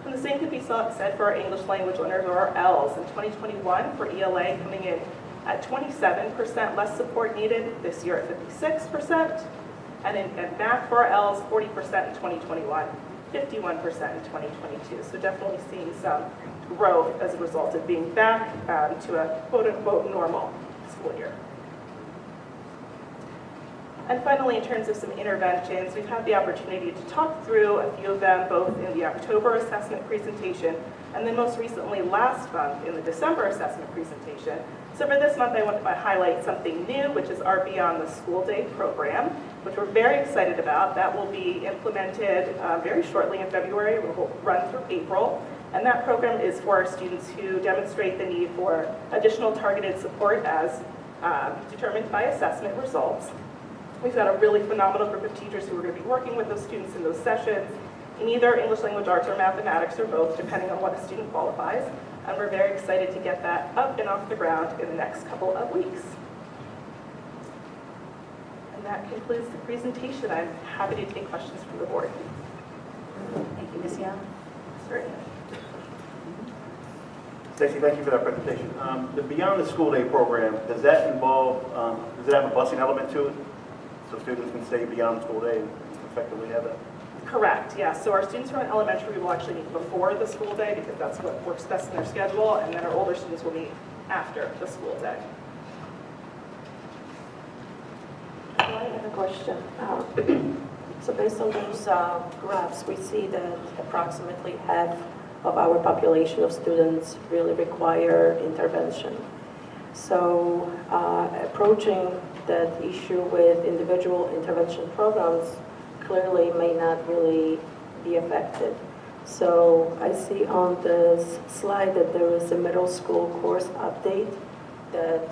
And the same could be said for our English language learners, or our ELs. In 2021, for ELA, coming in at 27% less support needed, this year at 56%. And in math for our ELs, 40% in 2021, 51% in 2022. So definitely seeing some growth as a result of being back to a quote-unquote normal school year. And finally, in terms of some interventions, we've had the opportunity to talk through a few of them, both in the October assessment presentation and then most recently last month in the December assessment presentation. So for this month, I want to highlight something new, which is our Beyond the School Day program, which we're very excited about. That will be implemented very shortly in February. It will run through April. And that program is for our students who demonstrate the need for additional targeted support as determined by assessment results. We've got a really phenomenal group of teachers who are going to be working with those students in those sessions. in either English language arts or mathematics or both, depending on what a student qualifies. And we're very excited to get that up and off the ground in the next couple of weeks. And that concludes the presentation. I'm happy to take questions from the board. Thank you, Ms. Young. Certainly. Stacy, thank you for that presentation. The Beyond the School Day program, does that involve, does it have a busing element to it? So students can stay beyond school day and effectively have that? Correct, yes. So our students who are in elementary will actually meet before the school day because that's what works best in their schedule, and then our older students will meet after the school day. I have a question. So based on those graphs, we see that approximately half of our population of students really require intervention. So approaching that issue with individual intervention programs clearly may not really be effective. So I see on this slide that there is a middle school course update that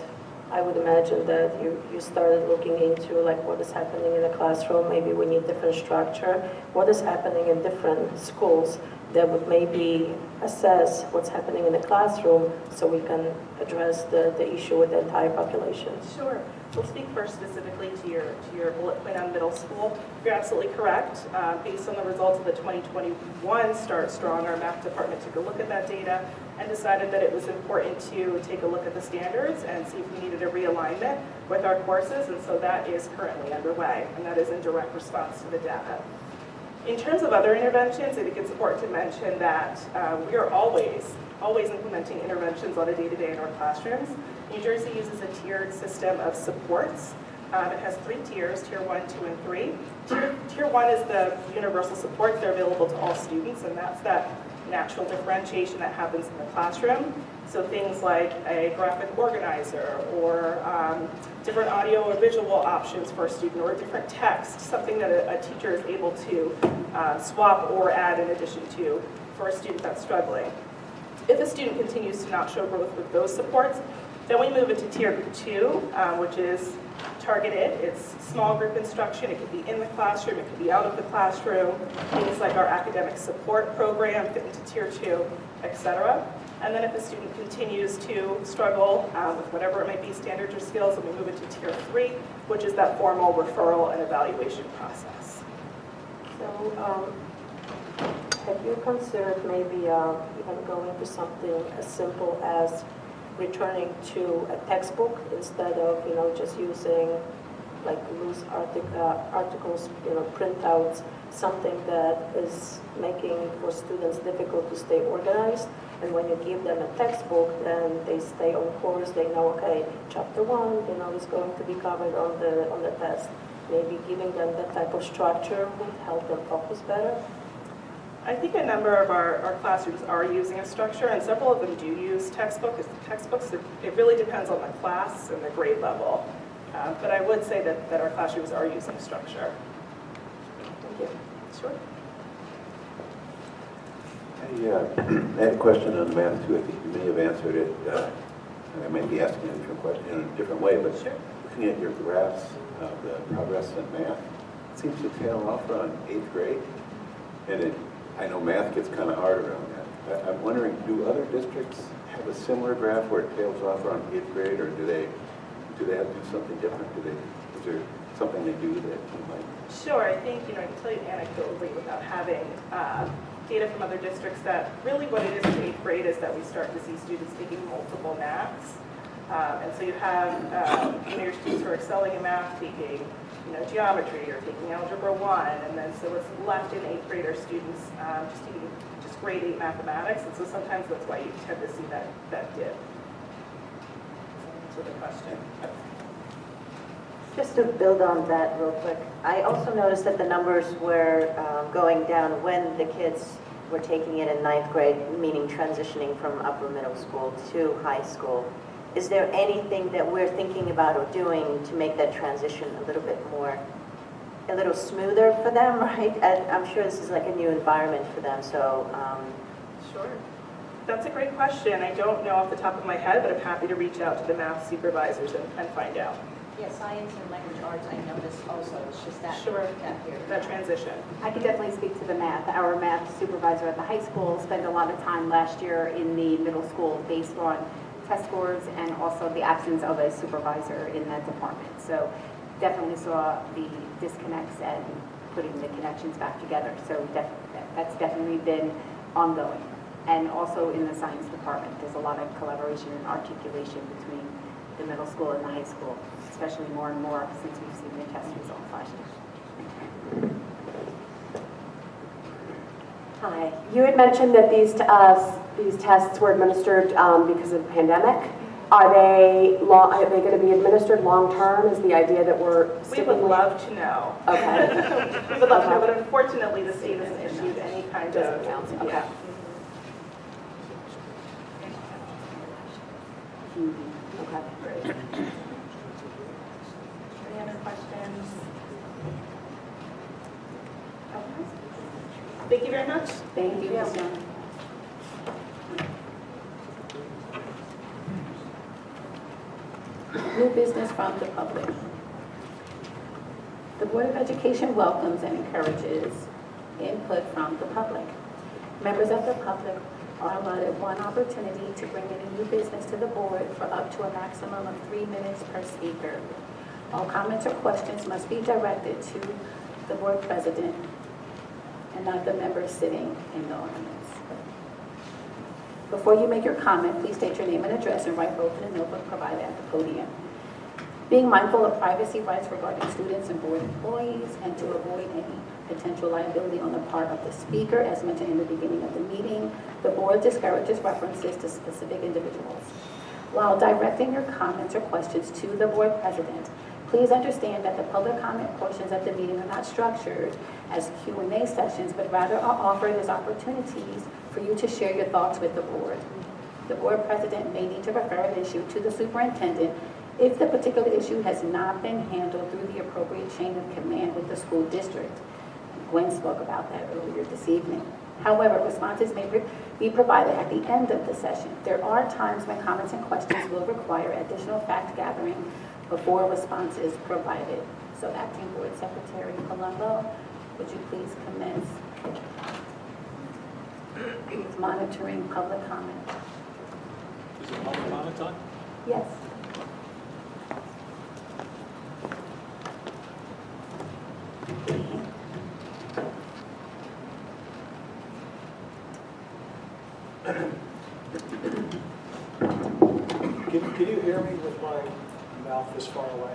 I would imagine that you started looking into, like what is happening in the classroom. Maybe we need different structure. What is happening in different schools that would maybe assess what's happening in the classroom so we can address the issue with the entire population. Sure. We'll speak first specifically to your bullet point on middle school. You're absolutely correct. Based on the results of the 2021 Start Strong, our math department took a look at that data and decided that it was important to take a look at the standards and see if we needed a realignment with our courses, and so that is currently underway, and that is in direct response to the data. In terms of other interventions, I think it's important to mention that we are always implementing interventions on a day-to-day in our classrooms. New Jersey uses a tiered system of supports. It has 3 tiers, tier 1, 2, and 3. Tier 1 is the universal supports. They're available to all students, and that's that natural differentiation that happens in the classroom. So things like a graphic organizer or different audio or visual options for a student or different text, something that a teacher is able to swap or add in addition to for a student that's struggling. If a student continues to not show growth with those supports, then we move into tier 2, which is targeted. It's small group instruction. It could be in the classroom. It could be out of the classroom. Things like our academic support program fit into tier 2, etc. And then if a student continues to struggle with whatever it might be, standards or skills, then we move into tier 3, which is that formal referral and evaluation process. So have you considered maybe even going to something as simple as returning to a textbook instead of, just using like loose articles, printouts, something that is making for students difficult to stay organized. And when you give them a textbook, then they stay on course. They know, okay, chapter 1, is going to be covered on the test. Maybe giving them that type of structure would help them focus better. I think a number of our classrooms are using a structure, and several of them do use textbooks. It really depends on the class and the grade level. But I would say that our classrooms are using structure. Thank you. Sure. I had a question on math too. I think you may have answered it. I may be asking a different question in a different way, but Sure. looking at your graphs of the progress in math, it seems to tail off around 8th grade. And I know math gets kind of hard around that. I'm wondering, do other districts have a similar graph where it tails off around 8th grade, or do they have to do something different? Is there something they do that you might? Sure. I think, I can tell you anecdotally without having data from other districts that really what it is in 8th grade is that we start to see students taking multiple maths. And so you have your students who are excelling in math taking geometry or taking algebra 1, and then so what's left in 8th grade are students just taking just grade 8 mathematics, and so sometimes that's why you tend to see that dip. So the question. Just to build on that real quick, I also noticed that the numbers were going down when the kids were taking it in 9th grade, meaning transitioning from upper middle school to high school. Is there anything that we're thinking about or doing to make that transition a little smoother for them, right? I'm sure this is like a new environment for them, so. Sure. That's a great question. I don't know off the top of my head, but I'm happy to reach out to the math supervisors and find out. Yeah, science and language arts, I noticed also, it's just that. Sure. That period. That transition. I could definitely speak to the math. Our math supervisor at the high school spent a lot of time last year in the middle school based on test scores and also the absence of a supervisor in that department. So definitely saw the disconnects and putting the connections back together. So that's definitely been ongoing. And also in the science department, there's a lot of collaboration and articulation between the middle school and the high school, especially more and more since we've seen the test results last year. Hi. You had mentioned that these tests were administered because of the pandemic. Are they going to be administered long-term? Is the idea that we're We sticking would with- love to know. Okay. We would love to know, but unfortunately, the state hasn't issued any kind Doesn't of, count, okay. yeah. Okay. Any other questions? Okay. Thank you very much. Thank you, Ms. Young. New business from the public. The Board of Education welcomes and encourages input from the public. Members of the public are allotted one opportunity to bring any new business to the board for up to a maximum of 3 minutes per speaker. All comments or questions must be directed to the board president and not the members sitting in the audience. Before you make your comment, please state your name and address and write both in a notebook provided at the podium. Being mindful of privacy rights regarding students and board employees, and to avoid any potential liability on the part of the speaker, as mentioned in the beginning of the meeting, the board discourages references to specific individuals. While directing your comments or questions to the board president, please understand that the public comment portions of the meeting are not structured as Q&A sessions, but rather are offered as opportunities for you to share your thoughts with the board. The board president may need to refer an issue to the superintendent if the particular issue has not been handled through the appropriate chain of command with the school district. Gwen spoke about that earlier this evening. However, responses may be provided at the end of the session. There are times when comments and questions will require additional fact gathering before a response is provided. So Acting Board Secretary Colombo, would you please commence with monitoring public comment? Is it public comment time? Yes. Can you hear me with my mouth this far away?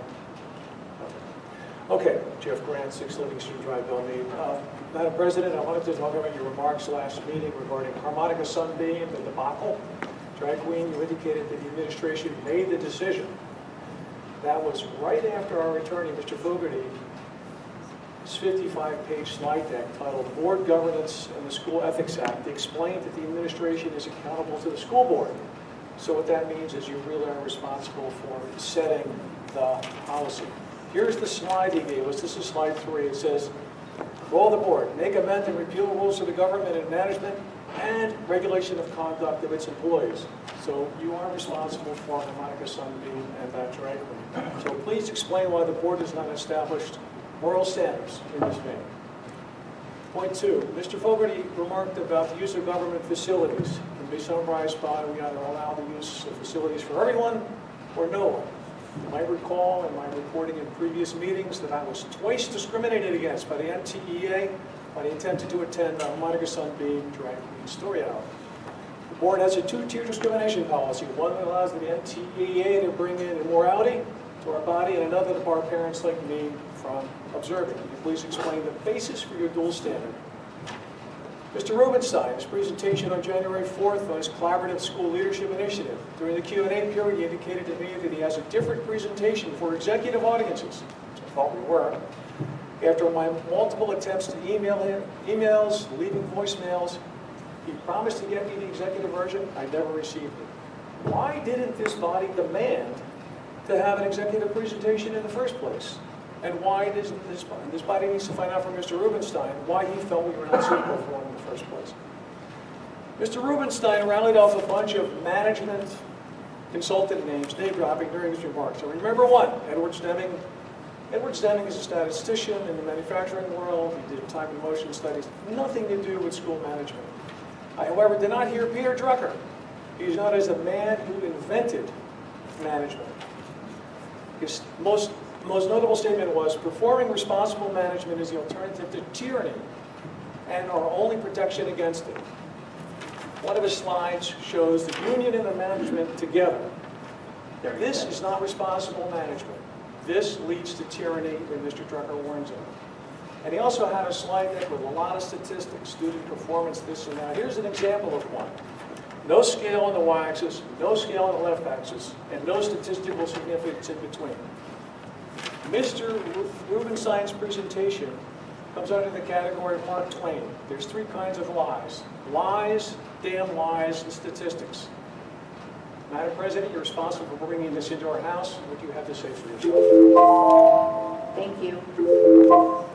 Okay, Jeff Grant, 6 Livingston Drive, Belmead. Madam President, I wanted to talk about your remarks last meeting regarding Harmonica Sunbeam, the debacle. Drag Queen, you indicated that the administration made the decision. That was right after our attorney, Mr. Fogarty's 55-page slide deck titled Board Governance and the School Ethics Act explained that the administration is accountable to the school board. So what that means is you really are responsible for setting the policy. Here's the slide he gave us. This is slide 3. It says, call the board, make, amend, and repeal rules of the government and management and regulation of conduct of its employees. So you are responsible for Harmonica Sunbeam and that drag queen. So please explain why the board has not established moral standards in this vein. Point 2, Mr. Fogarty remarked about the use of government facilities. Can be summarized by we either allow the use of facilities for everyone or no one. You might recall in my reporting in previous meetings that I was twice discriminated against by the MTEA when I attempted to attend the Harmonica Sunbeam Drag Queen Story Hour. The board has a 2-tier discrimination policy, one that allows the MTEA to bring in immorality to our body and another to bar parents like me from observing. Can you please explain the basis for your dual standard? Mr. Rubenstein, his presentation on January 4th on his collaborative school leadership initiative. During the Q&A period, he indicated to me that he has a different presentation for executive audiences, which I thought we were. After my multiple attempts to email him, emails, leaving voicemails, he promised to get me the executive version. I never received it. Why didn't this body demand to have an executive presentation in the first place? And why doesn't this body needs to find out from Mr. Rubenstein why he felt we were not suitable for him in the first place. Mr. Rubenstein rallied off a bunch of management consultant names, name dropping during his remarks. And remember one, Edward Stemming. Edward Stemming is a statistician in the manufacturing world. He did time and motion studies, nothing to do with school management. I, however, did not hear Peter Drucker. He's known as the man who invented management. His most notable statement was, performing responsible management is the alternative to tyranny and our only protection against it. One of his slides shows the union and the management together. This is not responsible management. This leads to tyranny, and Mr. Drucker warns of it. And he also had a slide deck with a lot of statistics, student performance, this and that. Here's an example of one. No scale on the y-axis, no scale on the left axis, and no statistical significance in between. Mr. Rubenstein's presentation comes under the category of Mark Twain. There's three kinds of lies. Lies, damn lies, and statistics. Madam President, you're responsible for bringing this into our House. What do you have to say for yourself? Thank you.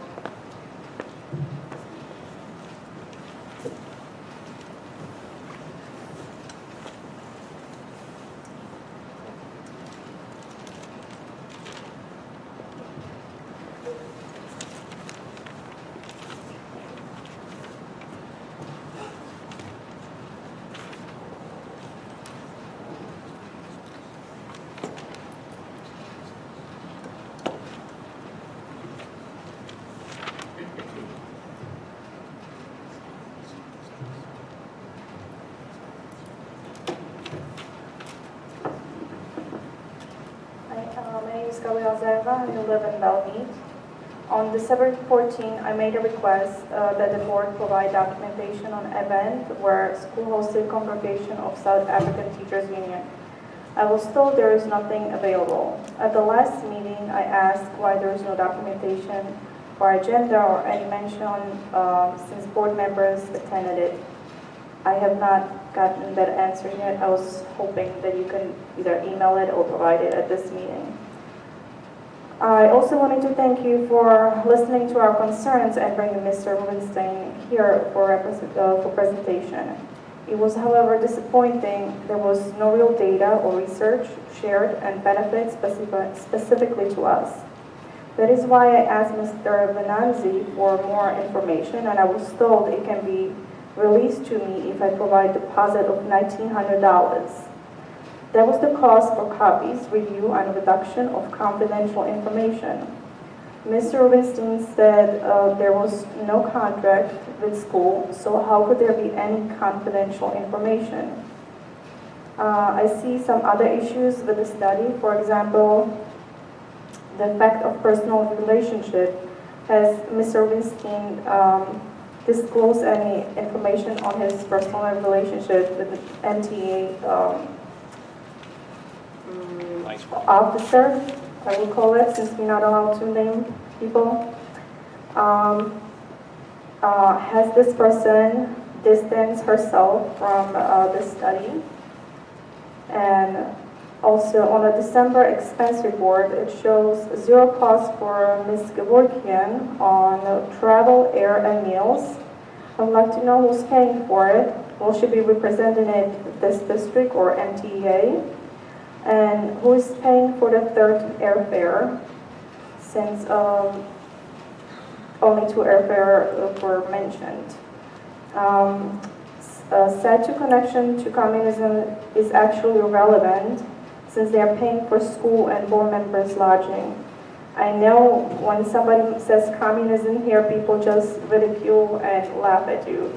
My name is Gabriel Zerva, and I live in Belmead. On December 14, I made a request that the board provide documentation on an event where school hosted congregation of South African Teachers Union. I was told there is nothing available. At the last meeting, I asked why there is no documentation or agenda or any mention since board members attended it. I have not gotten that answer yet. I was hoping that you can either email it or provide it at this meeting. I also wanted to thank you for listening to our concerns and bringing Mr. Rubenstein here for presentation. It was, however, disappointing there was no real data or research shared and benefits specifically to us. That is why I asked Mr. Venanzi for more information, and I was told it can be released to me if I provide a deposit of $1,900. That was the cost for copies, review, and reduction of confidential information. Mr. Rubenstein said there was no contract with school, so how could there be any confidential information? I see some other issues with the study. For example, the fact of personal relationship. Has Mr. Rubenstein disclosed any information on his personal relationship with the MTA officer, I will call it, since we're not allowed to name people? Has this person distanced herself from the study? And also on the December expense report, it shows zero cost for Ms. Gevorkian on travel, air, and meals. I would like to know who's paying for it. Will she be representing this district or MTEA? And who is paying for the third airfare, since only two airfare were mentioned. SAT2 connection to communism is actually relevant, since they are paying for school and board members' lodging. I know when somebody says communism here, people just ridicule and laugh at you.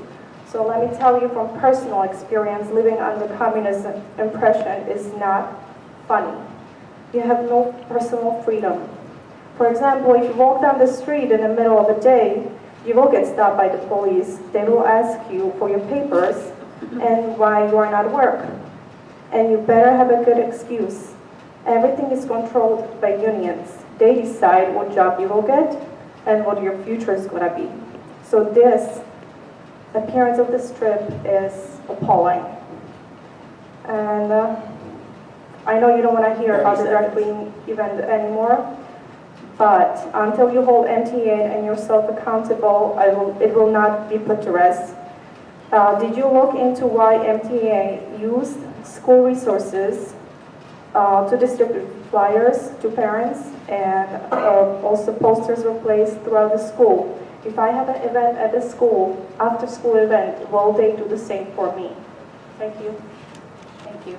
So let me tell you from personal experience, living under communism impression is not funny. You have no personal freedom. For example, if you walk down the street in the middle of the day, you will get stopped by the police. They will ask you for your papers and why you are not at work. And you better have a good excuse. Everything is controlled by unions. They decide what job you will get and what your future is going to be. So this appearance of this trip is appalling. And I know you don't want to hear about the drag queen event anymore, but until you hold MTA and yourself accountable, it will not be put to rest. Did you look into why MTA used school resources to distribute flyers to parents and also posters were placed throughout the school? If I have an event at the school, after school event, will they do the same for me? Thank you. Thank you.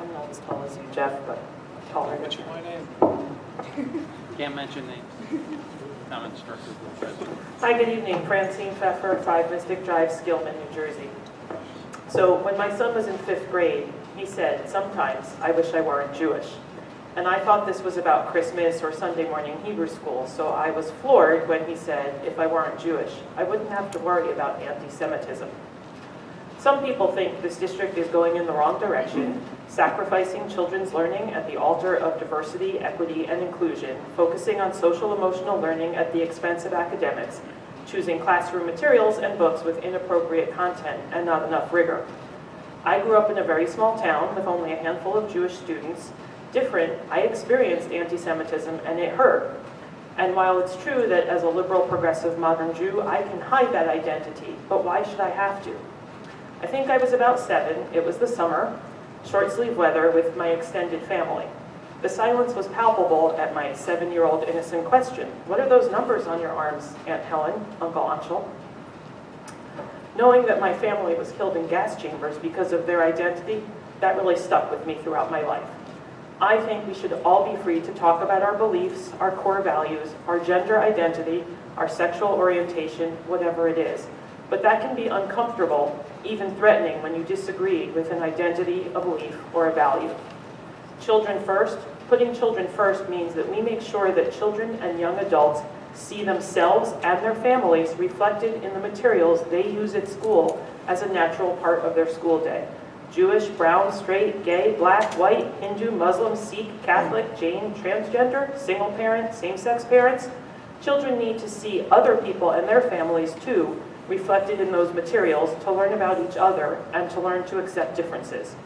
I'm not as tall as you, Jeff, but taller than Mention you. my name. Can't mention names. I'm instructed to the president. Hi, good evening. Francine Pfeffer, 5 Mystic Drive, Skillman, New Jersey. So when my son was in 5th grade, he said, "Sometimes I wish I weren't Jewish." And I thought this was about Christmas or Sunday morning Hebrew school, so I was floored when he said, if I weren't Jewish, I wouldn't have to worry about anti-Semitism. Some people think this district is going in the wrong direction, sacrificing children's learning at the altar of diversity, equity, and inclusion, focusing on social-emotional learning at the expense of academics, choosing classroom materials and books with inappropriate content and not enough rigor. I grew up in a very small town with only a handful of Jewish students. Different, I experienced anti-Semitism and it hurt. And while it's true that as a liberal, progressive, modern Jew, I can hide that identity, but why should I have to? I think I was about 7, it was the summer, short sleeve weather with my extended family. The silence was palpable at my 7-year-old innocent question. What are those numbers on your arms, Aunt Helen, Uncle Anshel? Knowing that my family was killed in gas chambers because of their identity, that really stuck with me throughout my life. I think we should all be free to talk about our beliefs, our core values, our gender identity, our sexual orientation, whatever it is. But that can be uncomfortable, even threatening when you disagree with an identity, a belief, or a value. Children first. Putting children first means that we make sure that children and young adults see themselves and their families reflected in the materials they use at school as a natural part of their school day. Jewish, brown, straight, gay, black, white, Hindu, Muslim, Sikh, Catholic, Jain, transgender, single parent, same-sex parents. Children need to see other people and their families too reflected in those materials to learn about each other and to learn to accept differences.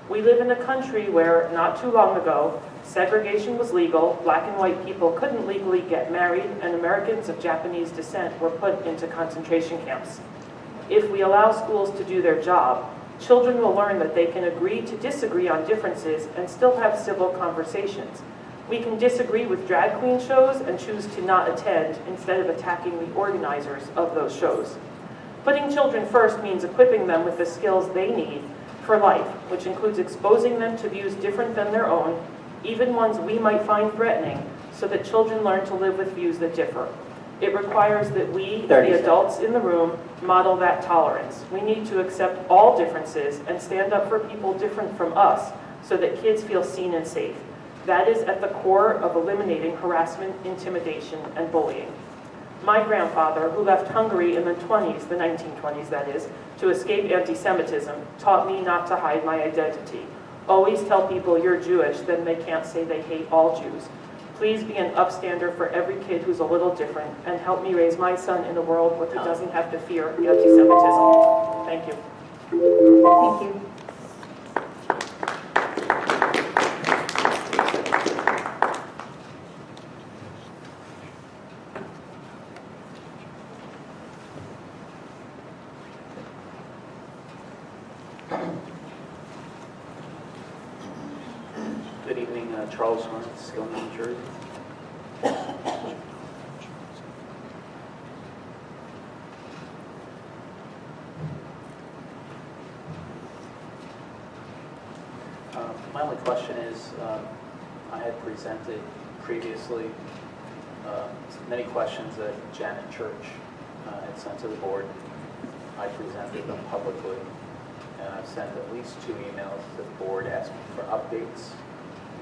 We live in a country where, not too long ago, segregation was legal, black and white people couldn't legally get married, and Americans of Japanese descent were put into concentration camps. If we allow schools to do their job, children will learn that they can agree to disagree on differences and still have civil conversations. We can disagree with drag queen shows and choose to not attend instead of attacking the organizers of those shows. Putting children first means equipping them with the skills they need for life, which includes exposing them to views different than their own, even ones we might find threatening, so that children learn to live with views that differ. It requires that we, the adults in the room, model that tolerance. We need to accept all differences and stand up for people different from us so that kids feel seen and safe. That is at the core of eliminating harassment, intimidation, and bullying. My grandfather, who left Hungary in the 20s, the 1920s that is, to escape anti-Semitism, taught me not to hide my identity. Always tell people you're Jewish, then they can't say they hate all Jews. Please be an upstander for every kid who's a little different, and help me raise my son in a world where he doesn't have to fear anti-Semitism. Thank you. Thank you. Good evening, Charles Hunt, Skillman, New Jersey. My only question is, I had presented previously many questions that Janet Church had sent to the board. I presented them publicly, and I've sent at least 2 emails to the board asking for updates.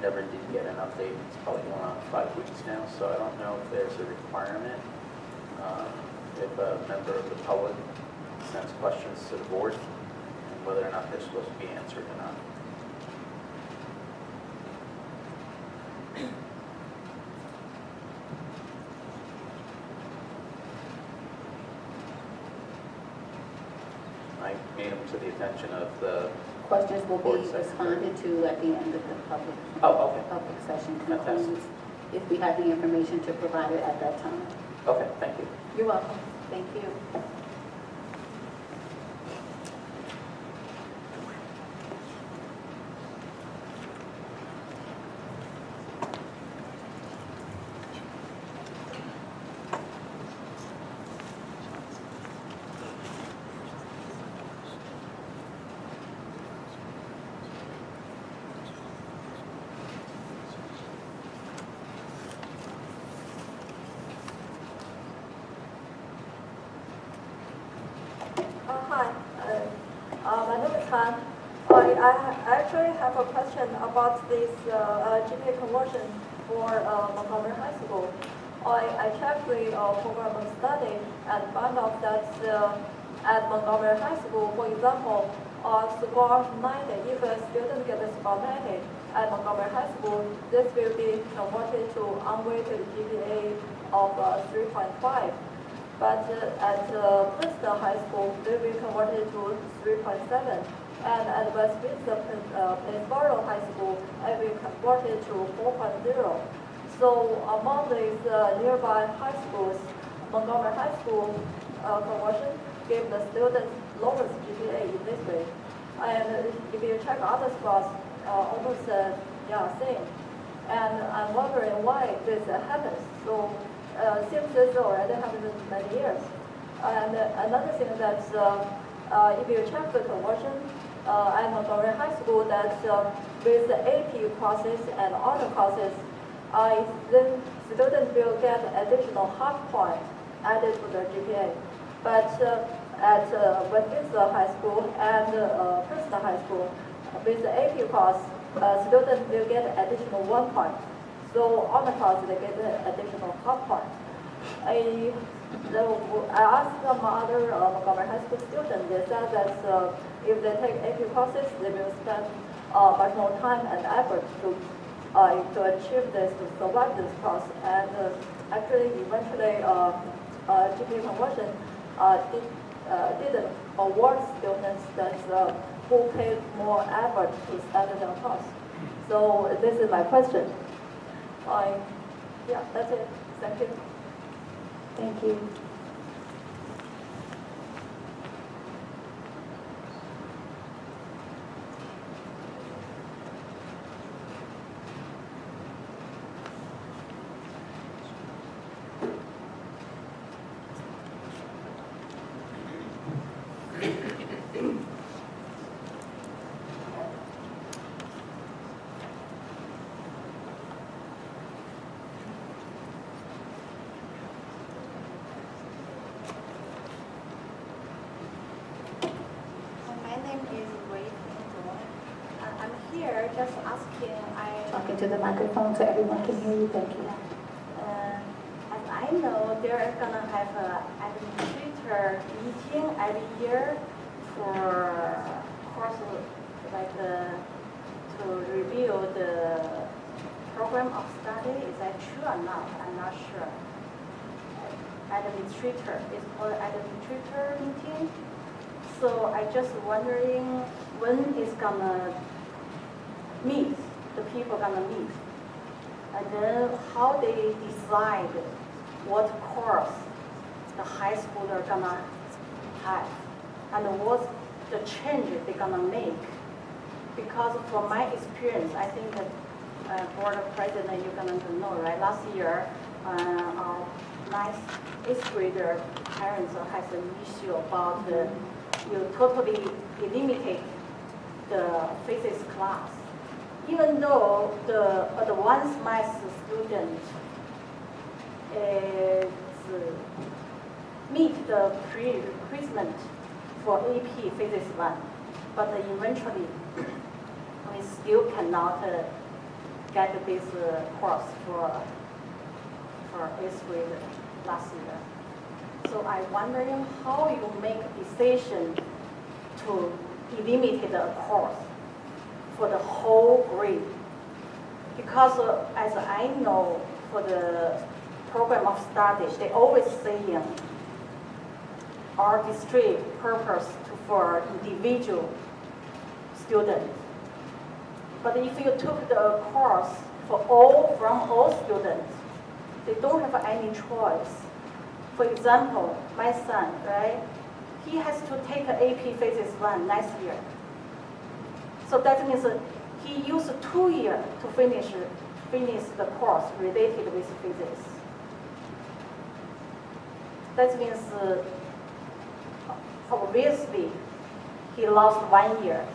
Never did get an update. It's probably going on 5 weeks now, so I don't know if there's a requirement. If a member of the public sends questions to the board, whether or not they're supposed to be answered or not. I made them to the attention of the, Questions will be Board secretary. responded to at the end of the public okay, session Fantastic. concludes, if we have the information to provide it at that time. okay, thank you. You're welcome. Thank you. Hi, my name is Han. I actually have a question about this GPA conversion for Montgomery High School. I checked the program of study and found out that at Montgomery High School, for example, score 90, if a student gets a score 90 at Montgomery High School, this will be converted to unweighted GPA of 3.5. But at Princeton High School, they will convert it to 3.7. And at Westminster Plainsboro High School, it will convert it to 4.0. So among these nearby high schools, Montgomery High School conversion gave the students lowest GPA in this way. And if you check other spots, almost same. And I'm wondering why this happens. So seems this already happened in many years. And another thing that if you check the conversion at Montgomery High School, that with the AP courses and other courses, then students will get additional half point added to the GPA. But at Westminster High School and Princeton High School, with the AP course, students will get additional 1 point. So on the course, they get an additional half point. I asked some other Montgomery High School students, they said that if they take AP courses, they will spend much more time and effort to achieve this, to survive this course. And actually, eventually, GPA conversion didn't award students that who paid more effort to study their course. So this is my question. Yeah, that's it. Thank you. Thank you. Just asking, Talking to the microphone so everyone can hear you. Thank you. as I know, they're gonna have an administrator meeting every year for course, like to review the program of study. Is that true or not? I'm not sure. Administrator, it's called administrator meeting. So I just wondering when it's gonna meet, the people gonna meet, and then how they decide what course the high school are gonna have, and what's the change they're gonna make. Because from my experience, I think that board of president, you're gonna know, right? Last year, our 8th grader parents has an issue about you totally eliminate the physics class. Even though the advanced math student meet the prerequisite for AP Physics 1, but eventually we still cannot get this course for 8th grade last year. So I'm wondering how you make a decision to he limited a course for the whole grade. Because as I know, for the program of study, they always saying our district purpose for individual students. But if you took the course from all students, they don't have any choice. For example, my son, right? He has to take AP Physics 1 next year. So that means he used 2 years to finish the course related with physics. That means obviously he lost 1 year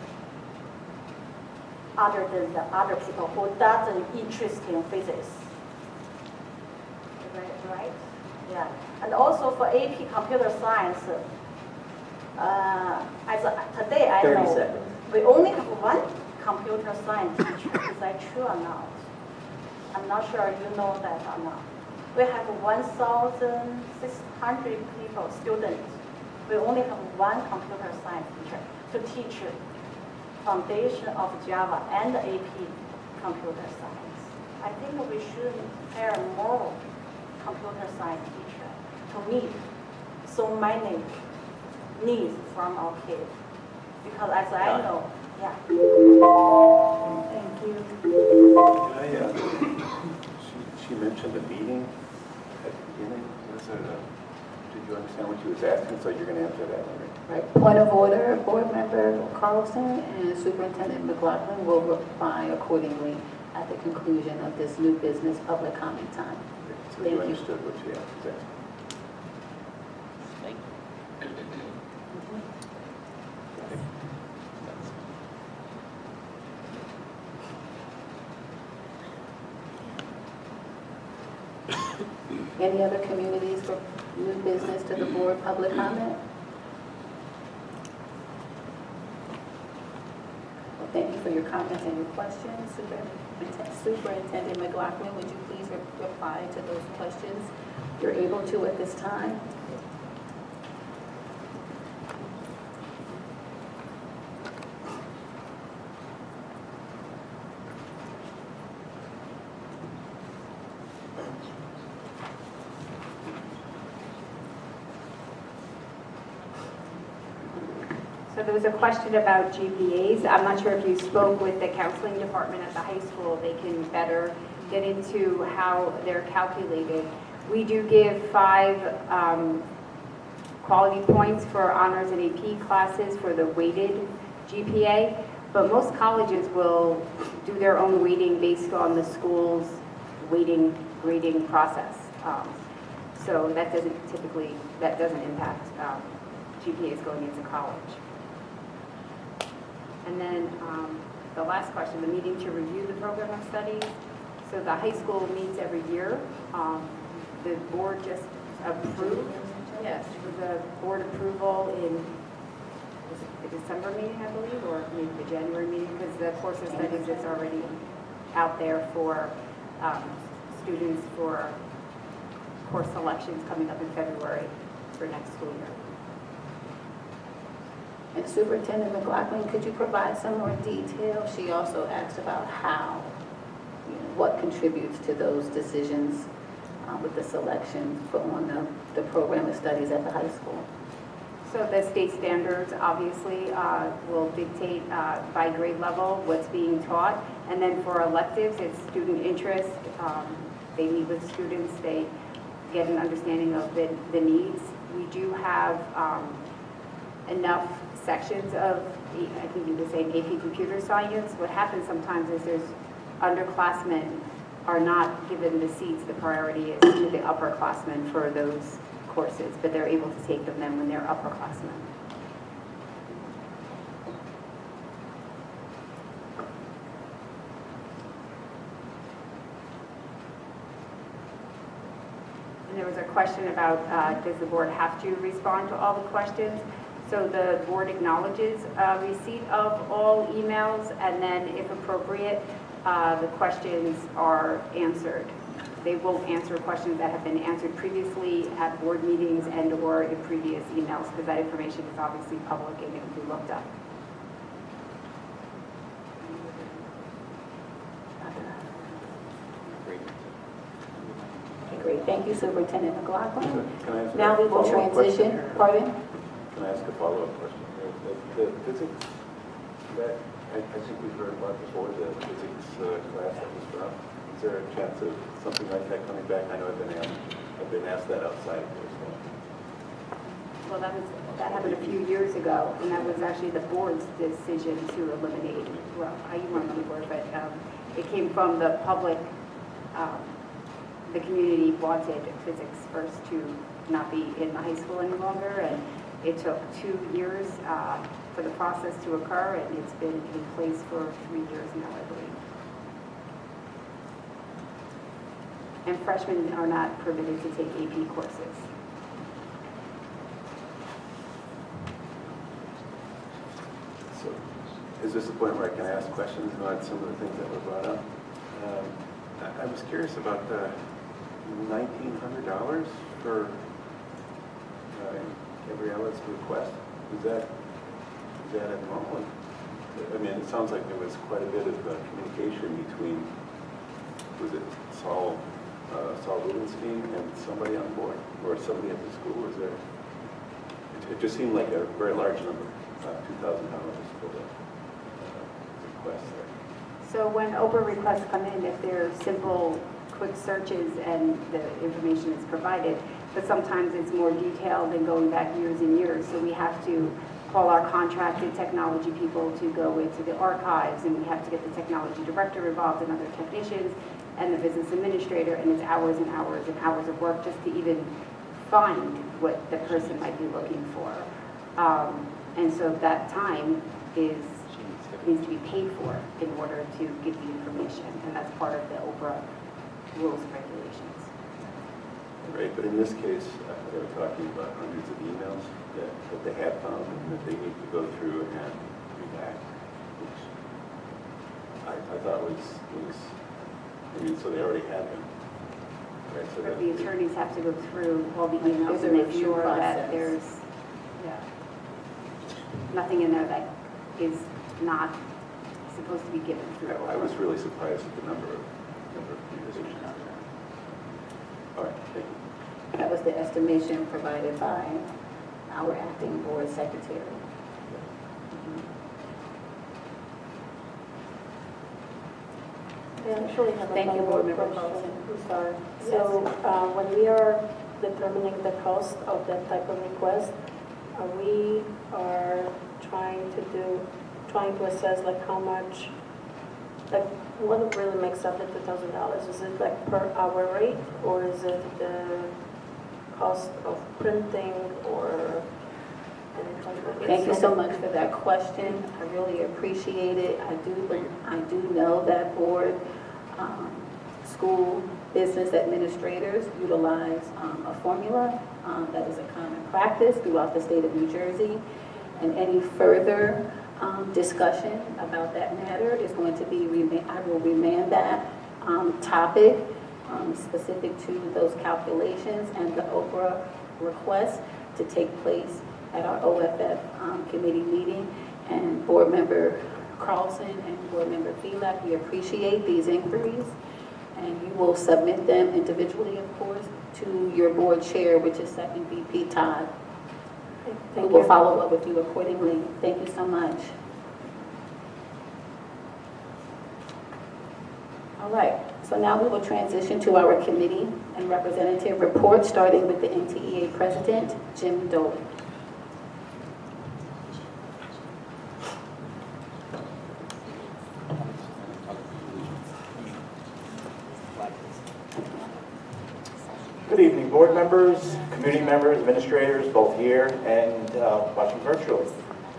other than the other people who doesn't interest in physics. Right? Yeah. And also for AP Computer Science, today I 30 know seconds. we only have one computer science teacher. Is that true or not? I'm not sure you know that or not. We have 1,600 people, students. We only have one computer science teacher to teach foundation of Java and AP computer science. I think we should hire more computer science teachers to meet so many needs from our kids. Because as I know, yeah. Thank you. She mentioned a meeting at the beginning. Did you understand what she was asking? So you're going to answer that one, right? Right. Point of order, Board Member Carlson and Superintendent McLaughlin will reply accordingly at the conclusion of this new business public comment time. So Thank you you. understood what she was asking. Thank you. Any other communities for new business to the board public comment? Well, thank you for your comments and your questions. Superintendent McLaughlin, would you please reply to those questions you're able to at this time? So there was a question about GPAs. I'm not sure if you spoke with the counseling department at the high school. They can better get into how they're calculated. We do give 5 quality points for honors and AP classes for the weighted GPA, but most colleges will do their own weighting based on the school's weighting grading process. So that doesn't impact GPAs going into college. And then the last question, the meeting to review the program of studies. So the high school meets every year. The board just approved. Yes, it was a board approval in the December meeting, I believe, or maybe the January meeting, because the course of studies is already out there for students for course selections coming up in February for next school year. And Superintendent McLaughlin, could you provide some more detail? She also asked about how, what contributes to those decisions with the selection on the program of studies at the high school. So the state standards obviously will dictate by grade level what's being taught. And then for electives, it's student interest. They meet with students, they get an understanding of the needs. We do have enough sections of, I think you would say, AP Computer Science. What happens sometimes is there's underclassmen are not given the seats. The priority is to the upperclassmen for those courses, but they're able to take them then when they're upperclassmen. And there was a question about does the board have to respond to all the questions? So the board acknowledges receipt of all emails, and then if appropriate, the questions are answered. They won't answer questions that have been answered previously at board meetings and or in previous emails, because that information is obviously public and it can be looked up. Thank you, Superintendent McLaughlin. Can I ask Now a we will follow-up question transition, here? pardon? Can I ask a follow-up question? The physics, that, I think we've heard about before, the physics class that was dropped. Is there a chance of something like that coming back? I know I've been asked that outside of this one. Well, that happened a few years ago, and that was actually the board's decision to eliminate, well, you weren't on the board, but it came from the public, the community wanted physics first to not be in the high school any longer, and it took 2 years for the process to occur, and it's been in place for 3 years now, I believe. And freshmen are not permitted to take AP courses. So, is this the point where I can ask questions about some of the things that were brought up? I was curious about the $1,900 for Gabriella's request. Is that abnormal? I mean, it sounds like there was quite a bit of communication between, was it Saul Rubenstein and somebody on board, or somebody at the school? Was there? It just seemed like a very large number, $2,000 for the request there. So when Oprah requests come in, if they're simple, quick searches and the information is provided, but sometimes it's more detailed and going back years and years. So we have to call our contracted technology people to go into the archives, and we have to get the technology director involved and other technicians and the business administrator, and it's hours and hours and hours of work just to even find what the person might be looking for. And so that time needs to be paid for in order to get the information, and that's part of the Oprah rules and regulations. Right, but in this case, they were talking about hundreds of emails that they had found and that they need to go through and redact, which I thought was, I mean, so they already had them. Right, so But the attorneys have to go through all the emails There's a and make review sure that process. there's nothing in there that is not supposed to be given through. I was really surprised at the number of communications. All right, thank you. That was the estimation provided by our acting board secretary. I actually have a Thank you, Board Member follow-up Carlson. question. I'm sorry. So when we are determining the cost of that type of request, we are trying to assess like how much, like what really makes up the $2,000? Is it like per hour rate, or is it the cost of printing, or anything? Thank you so much for that question. I really appreciate it. I do know that board, school business administrators utilize a formula that is a common practice throughout the state of New Jersey. And any further discussion about that matter is going to be, I will remand that topic specific to those calculations and the Oprah request to take place at our OFF committee meeting. And Board Member Carlson and Board Member Phelak, we appreciate these inquiries, and you will submit them individually, of course, to your board chair, which is Second VP Todd, who will follow up with you accordingly. Thank you so much. All right, so now we will transition to our committee and representative report, starting with the NTEA President, Jim Dolan. Good evening, board members, community members, administrators, both here and watching virtually.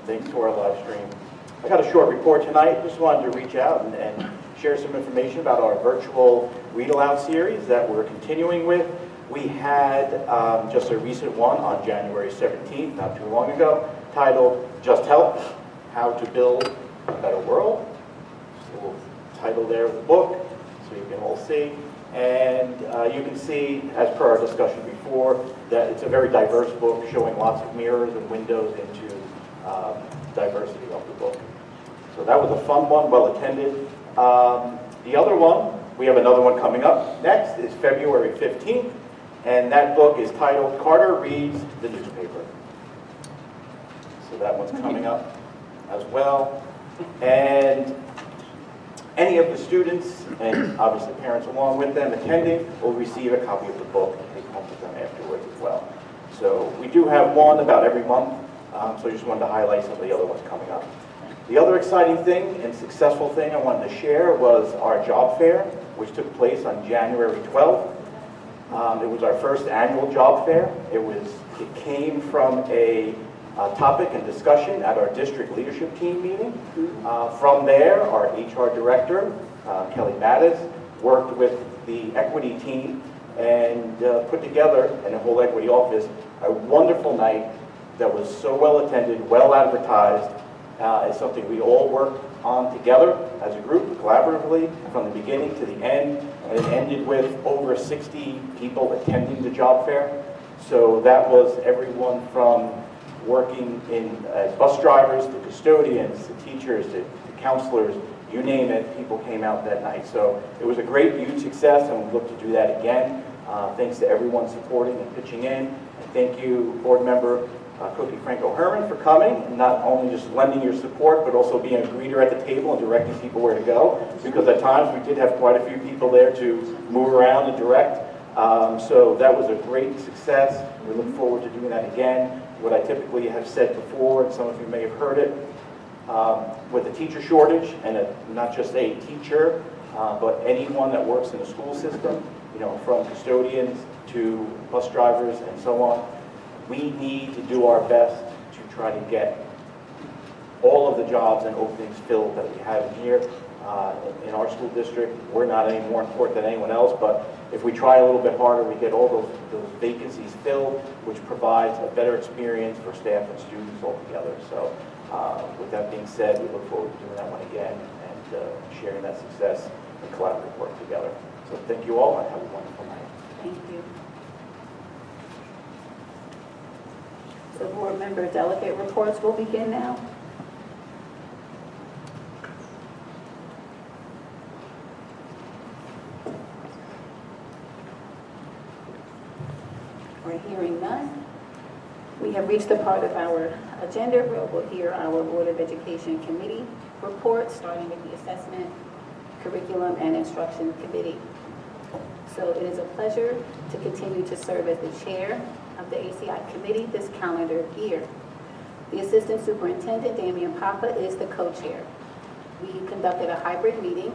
Thanks to our live stream. I got a short report tonight. Just wanted to reach out and share some information about our virtual read aloud series that we're continuing with. We had just a recent one on January 17th, not too long ago, titled Just Help, How to Build a Better World. Just a little title there of the book, so you can all see. And you can see, as per our discussion before, that it's a very diverse book showing lots of mirrors and windows into diversity of the book. So that was a fun one, well attended. The other one, we have another one coming up next, is February 15th. And that book is titled Carter Reads the Newspaper. So that one's coming up as well. And any of the students, and obviously parents along with them attending, will receive a copy of the book and take home with them afterwards as well. So we do have one about every month, so I just wanted to highlight some of the other ones coming up. The other exciting thing and successful thing I wanted to share was our job fair, which took place on January 12th. It was our first annual job fair. It came from a topic and discussion at our district leadership team meeting. From there, our HR director, Kelly Mattis, worked with the equity team and put together, in the whole equity office, a wonderful night that was so well attended, well advertised. It's something we all worked on together as a group, collaboratively, from the beginning to the end. And it ended with over 60 people attending the job fair. So that was everyone from working as bus drivers to custodians to teachers to counselors, you name it, people came out that night. So it was a great, huge success, and we look to do that again. Thanks to everyone supporting and pitching in. And thank you, board member Cookie Franco Herman, for coming, and not only just lending your support, but also being a greeter at the table and directing people where to go. Because at times we did have quite a few people there to move around and direct. So that was a great success. We look forward to doing that again. What I typically have said before, and some of you may have heard it, with the teacher shortage, and not just a teacher, but anyone that works in the school system, from custodians to bus drivers and so on, we need to do our best to try to get all of the jobs and openings filled that we have here in our school district. We're not any more important than anyone else, but if we try a little bit harder, we get all those vacancies filled, which provides a better experience for staff and students altogether. So with that being said, we look forward to doing that one again and sharing that success and collaborative work together. So thank you all, and have a wonderful night. Thank you. So board member delegate reports will begin now. We're hearing none. We have reached the part of our agenda where we'll hear our Board of Education Committee report, starting with the Assessment, Curriculum, and Instruction Committee. So it is a pleasure to continue to serve as the chair of the ACI Committee this calendar year. The Assistant Superintendent, Damian Papa, is the co-chair. We conducted a hybrid meeting,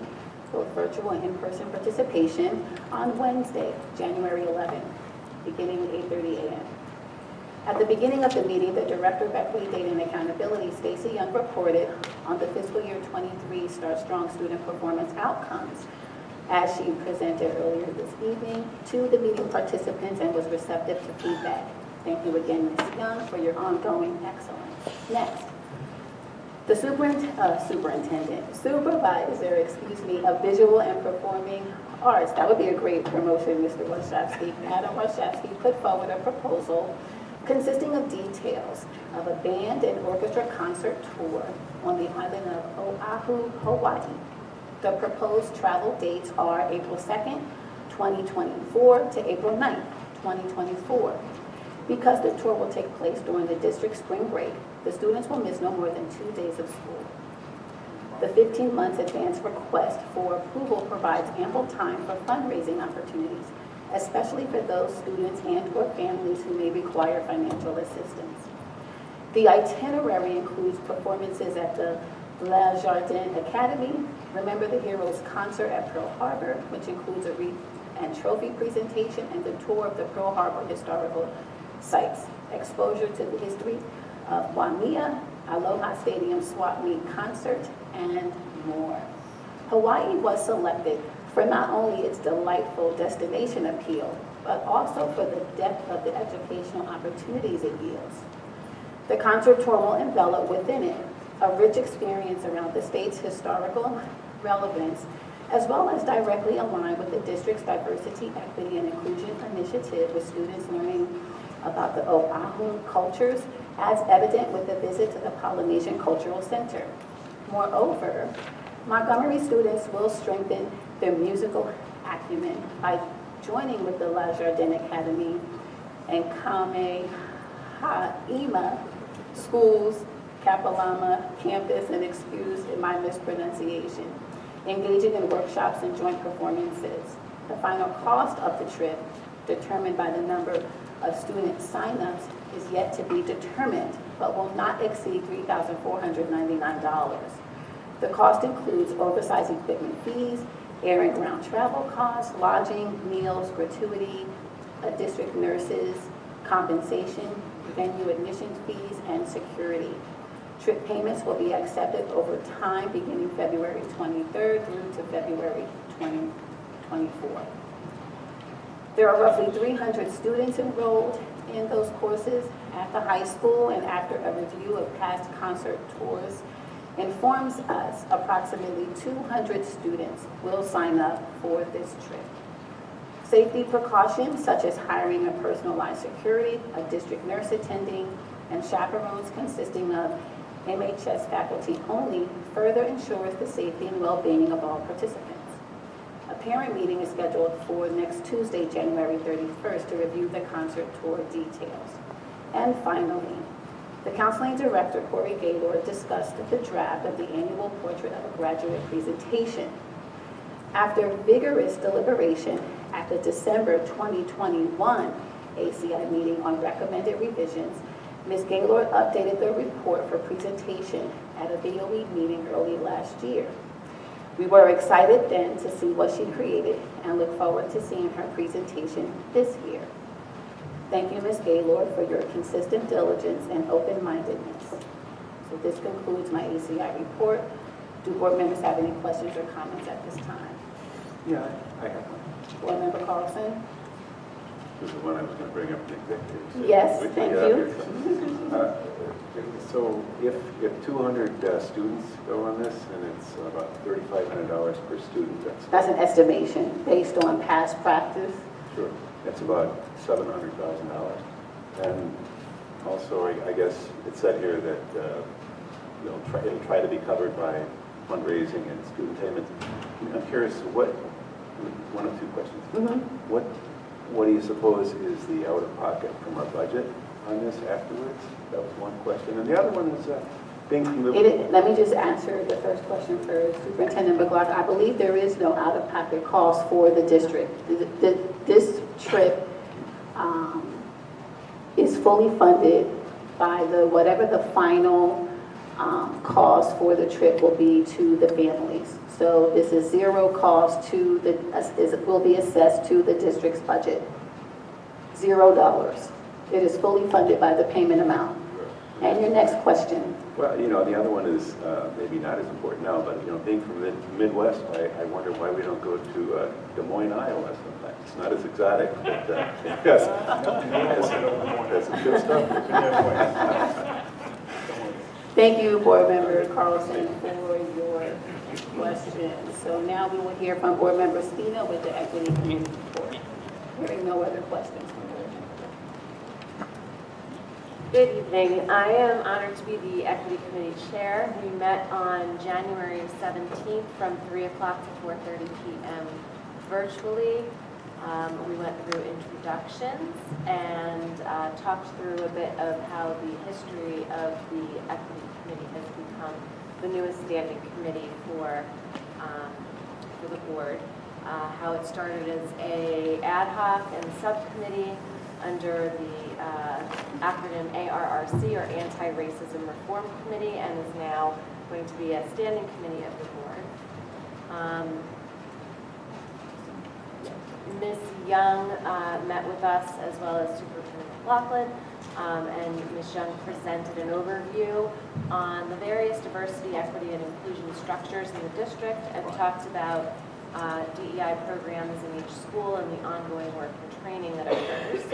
both virtual and in-person participation, on Wednesday, January 11th, beginning at 8:30 a.m. At the beginning of the meeting, the Director of Equity, Data, and Accountability, Stacey Young, reported on the fiscal year 23 Start Strong student performance outcomes as she presented earlier this evening to the meeting participants and was receptive to feedback. Thank you again, Ms. Young, for your ongoing excellence. Next, the supervisor of Visual and Performing Arts. That would be a great promotion, Mr. Warshawski. Adam Warshawski put forward a proposal consisting of details of a band and orchestra concert tour on the island of Oahu, Hawaii. The proposed travel dates are April 2nd, 2024 to April 9th, 2024. Because the tour will take place during the district spring break, the students will miss no more than 2 days of school. The 15 months advance request for approval provides ample time for fundraising opportunities, especially for those students and/or families who may require financial assistance. The itinerary includes performances at the La Jardin Academy, Remember the Heroes concert at Pearl Harbor, which includes a wreath and trophy presentation and the tour of the Pearl Harbor historical sites, exposure to the history of Waimea, Aloha Stadium swap meet concert, and more. Hawaii was selected for not only its delightful destination appeal, but also for the depth of the educational opportunities it yields. The concert tour will envelop within it a rich experience around the state's historical relevance, as well as directly align with the district's diversity, equity, and inclusion initiative, with students learning about the Oahu cultures, as evident with the visit to the Polynesian Cultural Center. Moreover, Montgomery students will strengthen their musical acumen by joining with the La Jardin Academy and Kamehameha Schools, Kapalama campus, and excuse my mispronunciation, engaging in workshops and joint performances. The final cost of the trip, determined by the number of student signups, is yet to be determined, but will not exceed $3,499. The cost includes oversized equipment fees, air and ground travel costs, lodging, meals, gratuity, district nurses, compensation, venue admissions fees, and security. Trip payments will be accepted over time beginning February 23rd through to February 2024. There are roughly 300 students enrolled in those courses at the high school, and after a review of past concert tours informs us approximately 200 students will sign up for this trip. Safety precautions such as hiring a personalized security, a district nurse attending, and chaperones consisting of MHS faculty only further ensures the safety and well-being of all participants. A parent meeting is scheduled for next Tuesday, January 31st, to review the concert tour details. And finally, the counseling director, Corey Gaylord, discussed the draft of the annual portrait of a graduate presentation. After vigorous deliberation at the December 2021 ACI meeting on recommended revisions, Ms. Gaylord updated the report for presentation at a BOE meeting early last year. We were excited then to see what she created and look forward to seeing her presentation this year. Thank you, Ms. Gaylord, for your consistent diligence and open-mindedness. So this concludes my ACI report. Do board members have any questions or comments at this time? Yeah, I have one. Board Member Carlson? This is the one I was going to bring up in executive. So Yes, we can thank get you. out here. So if 200 students go on this, and it's about $3,500 per student, That's an estimation based on past practice. Sure. That's about $700,000. And also, I guess it said here that it'll try to be covered by fundraising and student payments. I'm curious, one of two questions. Mm-hmm. What do you suppose is the out-of-pocket from our budget on this afterwards? That was one question. And the other one is being from the... Let me just answer the first question first. Superintendent McLaughlin, I believe there is no out-of-pocket cost for the district. This trip is fully funded by whatever the final cost for the trip will be to the families. So this is zero cost to will be assessed to the district's budget. $0. It is fully funded by the payment amount. And your next question? Well, the other one is maybe not as important now, but being from the Midwest, I wonder why we don't go to Des Moines, Iowa sometimes. It's not as exotic, but yes, that's some good stuff. Thank you, Board Member Carlson, for your question. So now we will hear from Board Member Spina with the Equity Committee report. Hearing no other questions from Board Member. Good evening. I am honored to be the Equity Committee Chair. We met on January 17th from 3 o'clock to 4:30 p.m. virtually. We went through introductions and talked through a bit of how the history of the Equity Committee has become the newest standing committee for the board. How it started as a ad hoc and subcommittee under the acronym ARRC, or Anti-Racism Reform Committee, and is now going to be a standing committee of the board. Ms. Young met with us, as well as Superintendent McLaughlin, and Ms. Young presented an overview on the various diversity, equity, and inclusion structures in the district, and talked about DEI programs in each school and the ongoing work and training that occurs.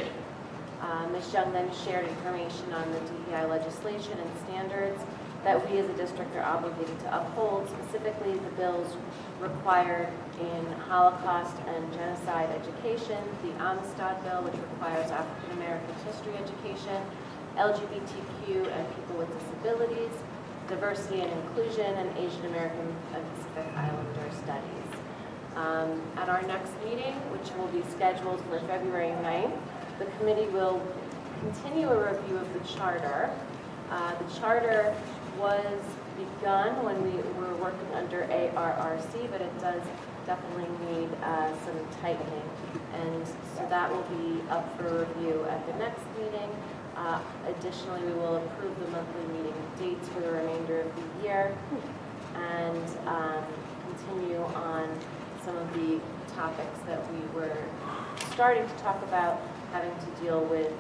Ms. Young then shared information on the DEI legislation and standards that we as a district are obligated to uphold, specifically the bills required in Holocaust and genocide education, the Amistad bill, which requires African American history education, LGBTQ and people with disabilities, diversity and inclusion, and Asian American and Pacific Islander studies. At our next meeting, which will be scheduled for February 9th, the committee will continue a review of the charter. The charter was begun when we were working under ARRC, but it does definitely need some tightening. And so that will be up for review at the next meeting. Additionally, we will approve the monthly meeting dates for the remainder of the year and continue on some of the topics that we were starting to talk about, having to deal with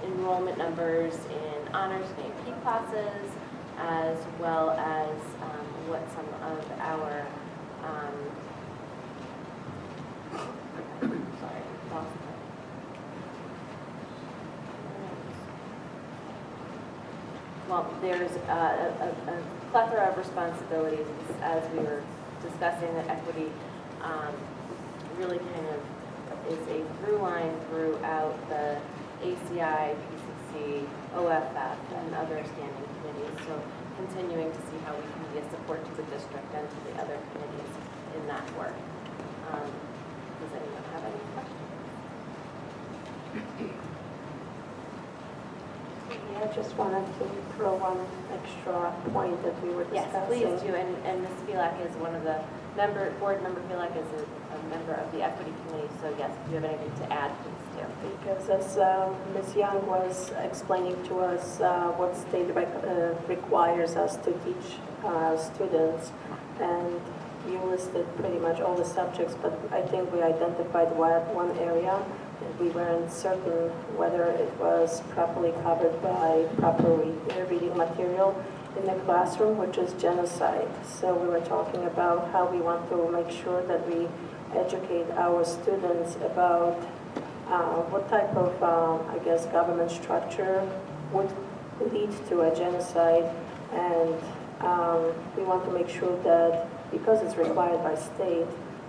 enrollment numbers in honors and AP classes, as well as what some of our well, there's a plethora of responsibilities as we were discussing that equity really kind of is a through line throughout the ACI, PCC, OFF, and other standing committees. So continuing to see how we can be a support to the district and to the other committees in that work. Does anyone have any questions? I just wanted to throw one extra point that we were discussing. Yes, please do. And Ms. Filak is one of the board member Filak is a member of the equity committee. So yes, if you have anything to add, please do. Because as Ms. Young was explaining to us what state requires us to teach students, and you listed pretty much all the subjects, but I think we identified one area and we weren't certain whether it was properly covered by proper reading material in the classroom, which is genocide. So we were talking about how we want to make sure that we educate our students about what type of, I guess, government structure would lead to a genocide, and we want to make sure that, because it's required by state,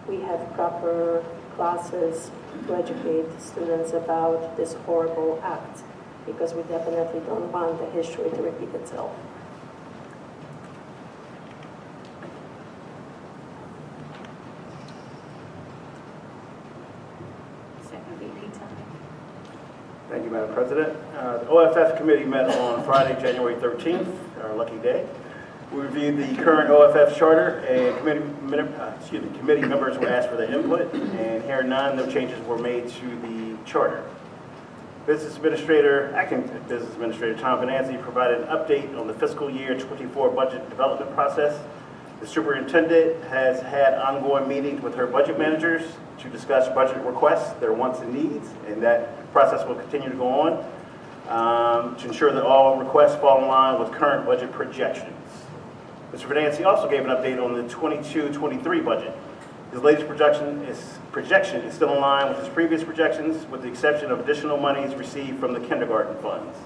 we have proper classes to educate students about this horrible act, because we definitely don't want the history to repeat itself. Thank you, Madam President. The OFF committee met on Friday, January 13th, our lucky day. We reviewed the current OFF charter, and committee members were asked for their input, and here none, no changes were made to the charter. Acting Business Administrator Tom Venanzi provided an update on the fiscal year 24 budget development process. The superintendent has had ongoing meetings with her budget managers to discuss budget requests, their wants and needs, and that process will continue to go on to ensure that all requests fall in line with current budget projections. Mr. Venanzi also gave an update on the 22-23 budget. His latest projection is still in line with his previous projections, with the exception of additional monies received from the kindergarten funds.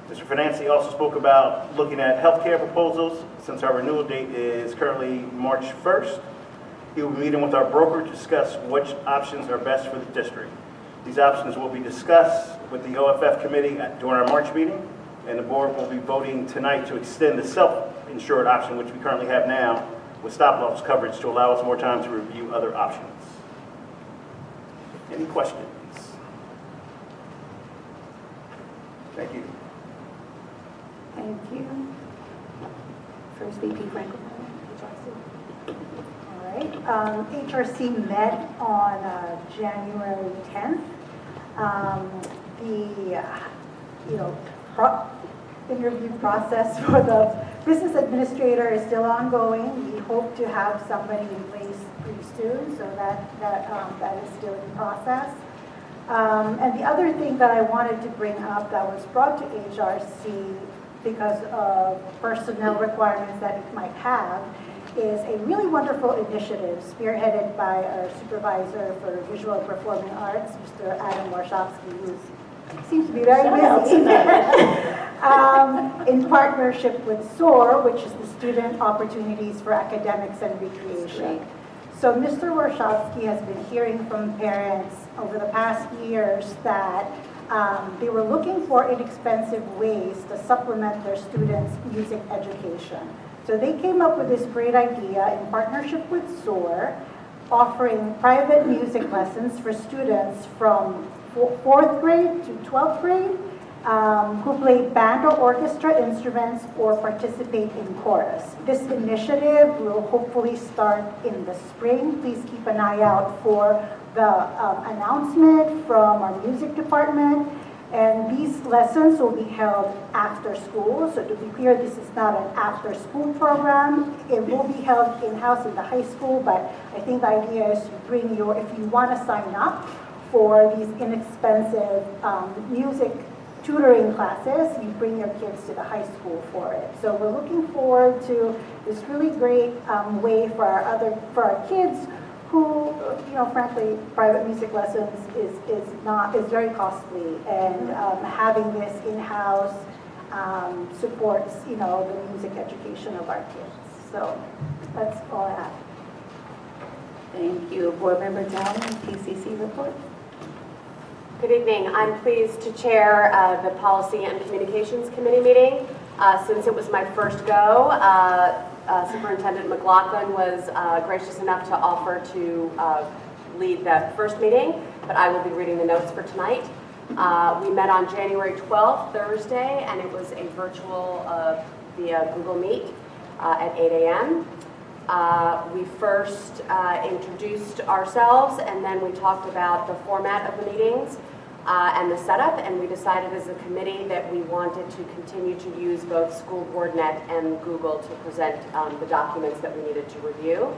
Mr. Venanzi also spoke about looking at healthcare proposals. Since our renewal date is currently March 1st, he will be meeting with our broker to discuss which options are best for the district. These options will be discussed with the OFF committee during our March meeting, and the board will be voting tonight to extend the self-insured option, which we currently have now, with stop-loss coverage to allow us more time to review other options. Any questions? Thank you. Thank you. First VP Franklin. All right. HRC met on January 10th. Interview process for the business administrator is still ongoing. We hope to have somebody in place pretty soon, so that is still in process. And the other thing that I wanted to bring up that was brought to HRC because of personnel requirements that it might have is a really wonderful initiative spearheaded by our supervisor for visual and performing arts, Mr. Adam Warshawski, who seems to be very busy, in partnership with SOAR, which is the Student Opportunities for Academics and Recreation. So Mr. Warshawski has been hearing from parents over the past years that they were looking for inexpensive ways to supplement their students' music education. So they came up with this great idea in partnership with SOAR, offering private music lessons for students from 4th grade to 12th grade who play band or orchestra instruments or participate in chorus. This initiative will hopefully start in the spring. Please keep an eye out for the announcement from our music department. And these lessons will be held after school. So to be clear, this is not an after-school program. It will be held in-house in the high school, but I think the idea is to bring if you want to sign up for these inexpensive music tutoring classes, you bring your kids to the high school for it. So we're looking forward to this really great way for our kids who, frankly, private music lessons is very costly, and having this in-house supports, the music education of our kids. So that's all I have. Thank you. Board Member Down, PCC report. Good evening. I'm pleased to chair the Policy and Communications Committee meeting. Since it was my first go, Superintendent McLaughlin was gracious enough to offer to lead the first meeting, but I will be reading the notes for tonight. We met on January 12th, Thursday, and it was a virtual via Google Meet at 8 a.m. We first introduced ourselves, and then we talked about the format of the meetings and the setup, and we decided as a committee that we wanted to continue to use both School Board Net and Google to present the documents that we needed to review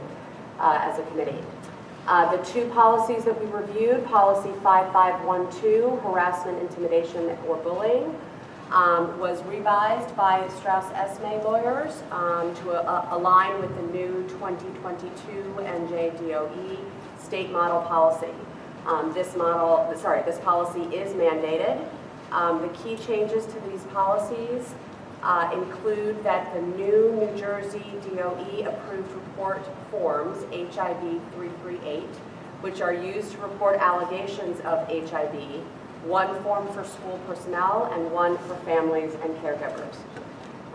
as a committee. The two policies that we reviewed, policy 5512, harassment, intimidation, or bullying, was revised by Strauss Esme lawyers to align with the new 2022 NJDOE state model policy. This policy is mandated. The key changes to these policies include that the new New Jersey DOE approved report forms, HIB 338, which are used to report allegations of HIV, one form for school personnel and one for families and caregivers.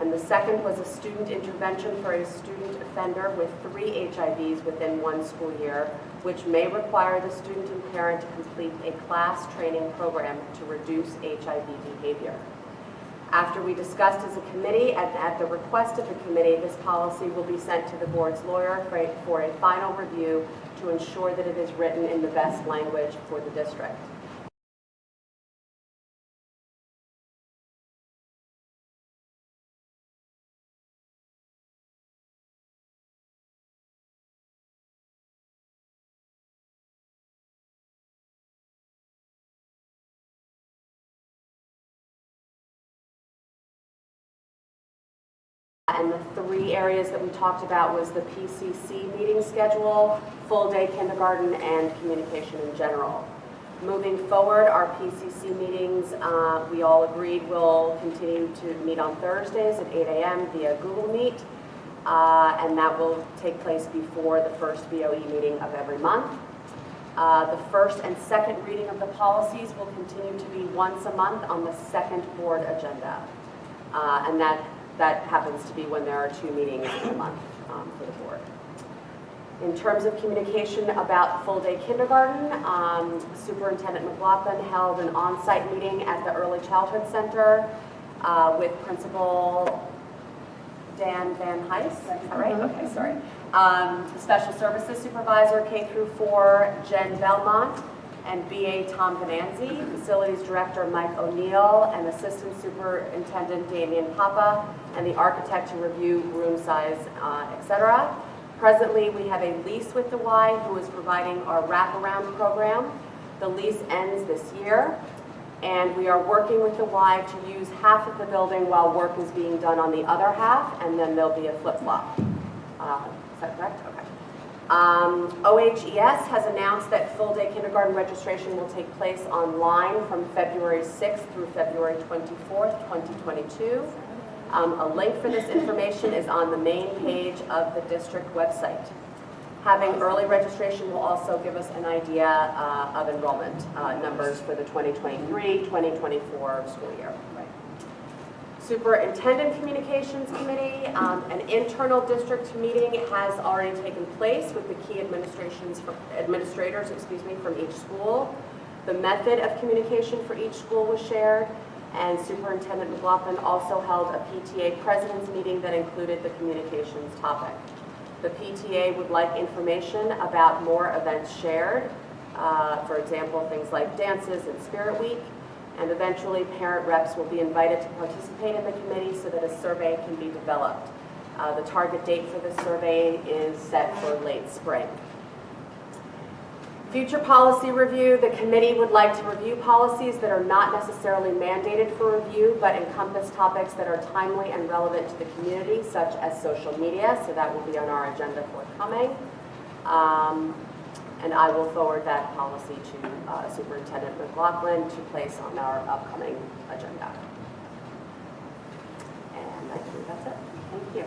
And the second was a student intervention for a student offender with 3 HIVs within one school year, which may require the student and parent to complete a class training program to reduce HIV behavior. After we discussed as a committee, at the request of the committee, this policy will be sent to the board's lawyer for a final review to ensure that it is written in the best language for the district. And the 3 areas that we talked about was the PCC meeting schedule, full day kindergarten, and communication in general. Moving forward, our PCC meetings, we all agreed will continue to meet on Thursdays at 8 a.m. via Google Meet, and that will take place before the first BOE meeting of every month. The first and second reading of the policies will continue to be once a month on the second board agenda, and that happens to be when there are 2 meetings in a month for the board. In terms of communication about full-day kindergarten, Superintendent McLaughlin held an on-site meeting at the Early Childhood Center with Principal Dan Van Heis. Is that right? Okay, sorry. Special Services Supervisor K-4 Jen Belmont, and BA Tom Venanzi, Facilities Director Mike O'Neill, and Assistant Superintendent Damian Papa, and the architect to review room size, etc. Presently, we have a lease with the Y who is providing our wraparound program. The lease ends this year, and we are working with the Y to use half of the building while work is being done on the other half, and then there'll be a flip-flop. Is that correct? Okay. OHES has announced that full-day kindergarten registration will take place online from February 6th through February 24th, 2022. A link for this information is on the main page of the district website. Having early registration will also give us an idea of enrollment numbers for the 2023-2024 school year. Superintendent Communications Committee, an internal district meeting has already taken place with the key administrators from each school. The method of communication for each school was shared, and Superintendent McLaughlin also held a PTA president's meeting that included the communications topic. The PTA would like information about more events shared, for example, things like dances and Spirit Week, and eventually parent reps will be invited to participate in the committee so that a survey can be developed. The target date for the survey is set for late spring. Future policy review, the committee would like to review policies that are not necessarily mandated for review, but encompass topics that are timely and relevant to the community, such as social media, so that will be on our agenda forthcoming. And I will forward that policy to Superintendent McLaughlin to place on our upcoming agenda. And I think that's it. Thank you.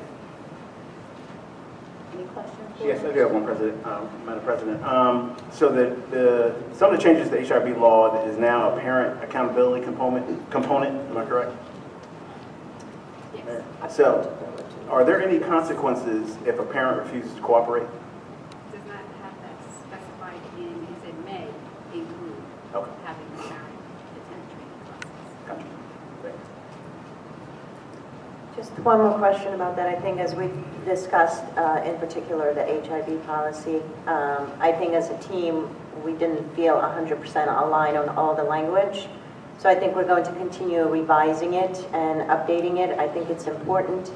Any questions? Yes, I do have one, Madam President. So some of the changes to the HRB law is now a parent accountability component. Am I correct? Yes. So, are there any consequences if a parent refuses to cooperate? Does not have that specified in, is it may include having the parent attend training process. Gotcha. Thanks. Just one more question about that. I think as we discussed, in particular, the HIV policy, I think as a team, we didn't feel 100% aligned on all the language. So I think we're going to continue revising it and updating it. I think it's important,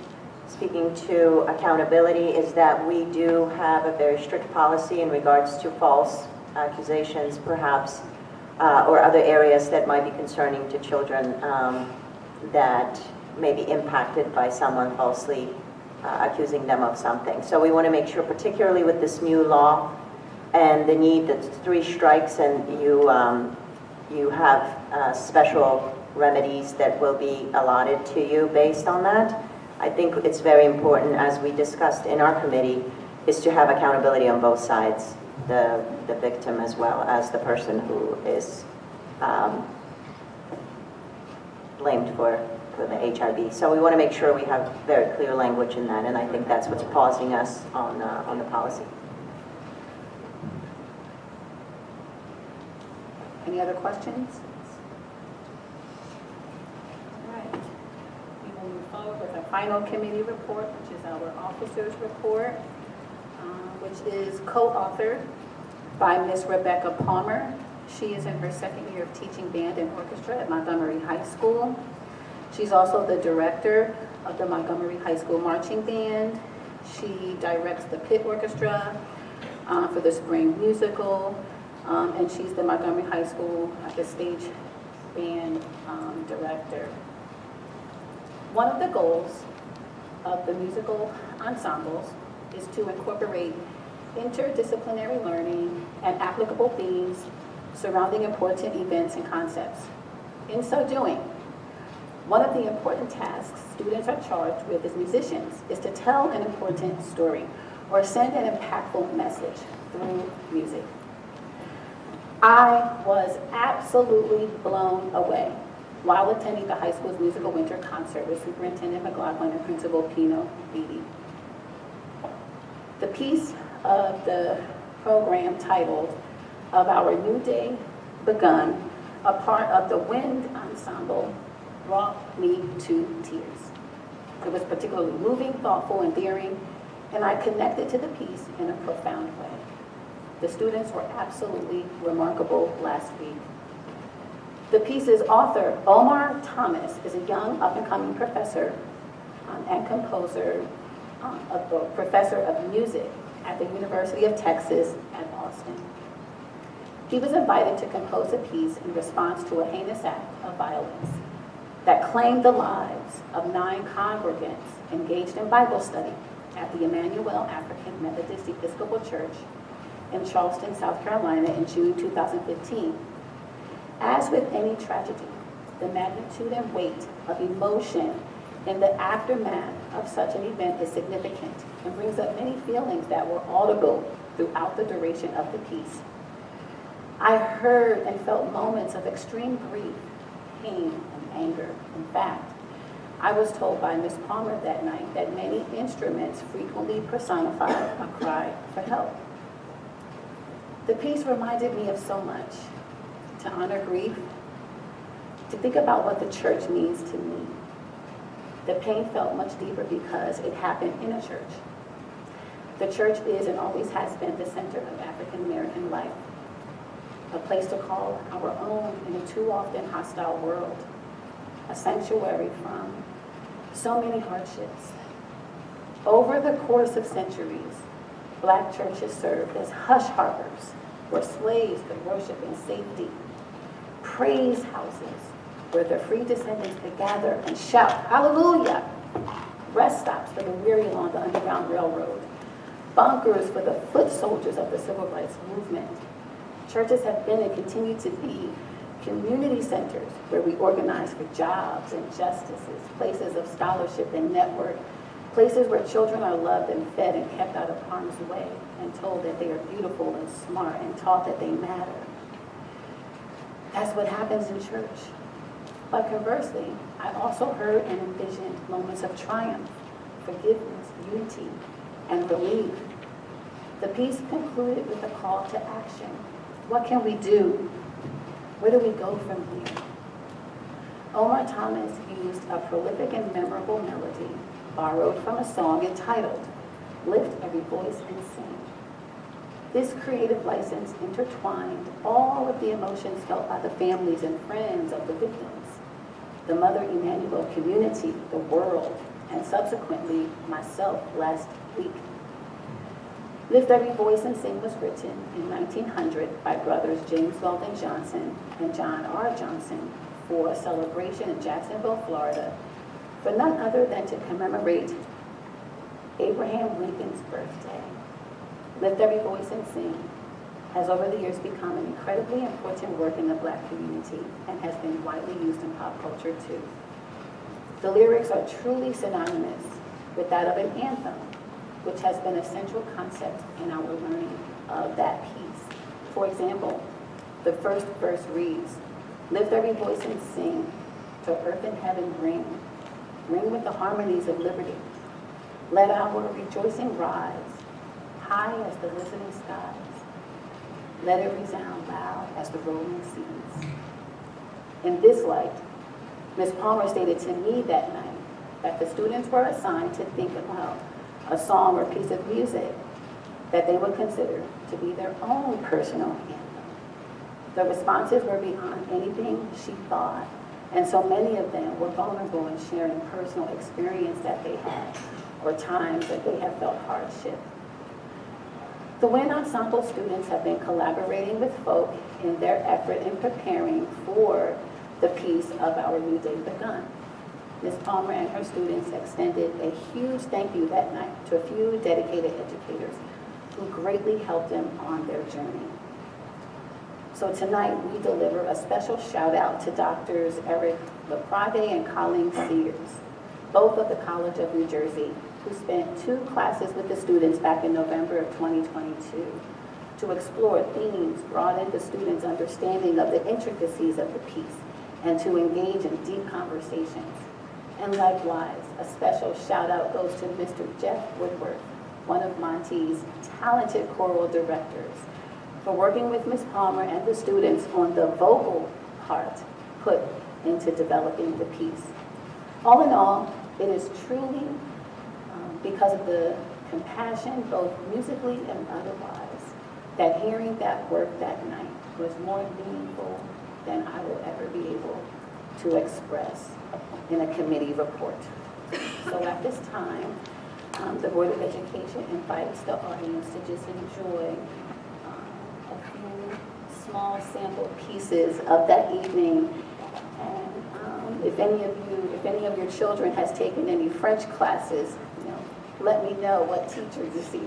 speaking to accountability, is that we do have a very strict policy in regards to false accusations, perhaps, or other areas that might be concerning to children that may be impacted by someone falsely accusing them of something. So we want to make sure, particularly with this new law and the need that 3 strikes and you have special remedies that will be allotted to you based on that. I think it's very important, as we discussed in our committee, is to have accountability on both sides, the victim as well as the person who is blamed for the HRB. So we want to make sure we have very clear language in that, and I think that's what's pausing us on the policy. Any other questions? All right. We will move forward with our final committee report, which is our officers' report, which is co-authored by Ms. Rebecca Palmer. She is in her 2nd year of teaching band and orchestra at Montgomery High School. She's also the director of the Montgomery High School Marching Band. She directs the pit orchestra for the spring musical, and she's the Montgomery High School stage band director. One of the goals of the musical ensembles is to incorporate interdisciplinary learning and applicable themes surrounding important events and concepts. In so doing, one of the important tasks students are charged with as musicians is to tell an important story or send an impactful message through music. I was absolutely blown away while attending the high school's musical winter concert with Superintendent McLaughlin and Principal Pino Beatty. The piece of the program titled "Of Our New Day Begun," a part of the wind ensemble, brought me to tears. It was particularly moving, thoughtful, endearing, and I connected to the piece in a profound way. The students were absolutely remarkable last week. The piece's author, Omar Thomas, is a young up-and-coming professor and composer, professor of music at the University of Texas at Austin. He was invited to compose a piece in response to a heinous act of violence that claimed the lives of 9 congregants engaged in Bible study at the Emmanuel African Methodist Episcopal Church in Charleston, South Carolina in June 2015. As with any tragedy, the magnitude and weight of emotion in the aftermath of such an event is significant and brings up many feelings that were audible throughout the duration of the piece. I heard and felt moments of extreme grief, pain, and anger. In fact, I was told by Ms. Palmer that night that many instruments frequently personify a cry for help. The piece reminded me of so much: to honor grief, to think about what the church means to me. The pain felt much deeper because it happened in a church. The church is and always has been the center of African American life, a place to call our own in a too often hostile world, a sanctuary from so many hardships. Over the course of centuries, Black churches served as hush harbors where slaves could worship in safety, praise houses where their free descendants could gather and shout hallelujah, rest stops for the weary along the Underground Railroad, bunkers for the foot soldiers of the civil rights movement. Churches have been and continue to be community centers where we organize for jobs and justices, places of scholarship and network, places where children are loved and fed and kept out of harm's way and told that they are beautiful and smart and taught that they matter. That's what happens in church. But conversely, I also heard and envisioned moments of triumph, forgiveness, unity, and relief. The piece concluded with a call to action. What can we do? Where do we go from here? Omar Thomas used a prolific and memorable melody borrowed from a song entitled Lift Every Voice and Sing. This creative license intertwined all of the emotions felt by the families and friends of the victims, the Mother Emanuel community, the world, and subsequently myself last week. Lift Every Voice and Sing was written in 1900 by brothers James Weldon Johnson and John R. Johnson for a celebration in Jacksonville, Florida, for none other than to commemorate Abraham Lincoln's birthday. Lift Every Voice and Sing has over the years become an incredibly important work in the Black community and has been widely used in pop culture too. The lyrics are truly synonymous with that of an anthem, which has been a central concept in our learning of that piece. For example, the first verse reads, lift every voice and sing, to earth and heaven ring, ring with the harmonies of liberty. Let our rejoicing rise, high as the listening skies. Let it resound loud as the rolling seas. In this light, Ms. Palmer stated to me that night that the students were assigned to think about a song or piece of music that they would consider to be their own personal anthem. The responses were beyond anything she thought, and so many of them were vulnerable in sharing personal experience that they had or times that they have felt hardship. The Wind Ensemble students have been collaborating with folk in their effort in preparing for the piece of Our New Day Begun. Ms. Palmer and her students extended a huge thank you that night to a few dedicated educators who greatly helped them on their journey. So tonight we deliver a special shout out to Drs. Eric LaPrade and Colleen Sears, both of the College of New Jersey, who spent 2 classes with the students back in November of 2022 to explore themes, broaden the students' understanding of the intricacies of the piece, and to engage in deep conversations. And likewise, a special shout out goes to Mr. Jeff Woodworth, one of Monty's talented choral directors, for working with Ms. Palmer and the students on the vocal part put into developing the piece. All in all, it is truly because of the compassion, both musically and otherwise, that hearing that work that night was more meaningful than I will ever be able to express in a committee report. So at this time, the Board of Education invites the audience to just enjoy a few small sample pieces of that evening. And if any of your children has taken any French classes, let me know what teacher you see.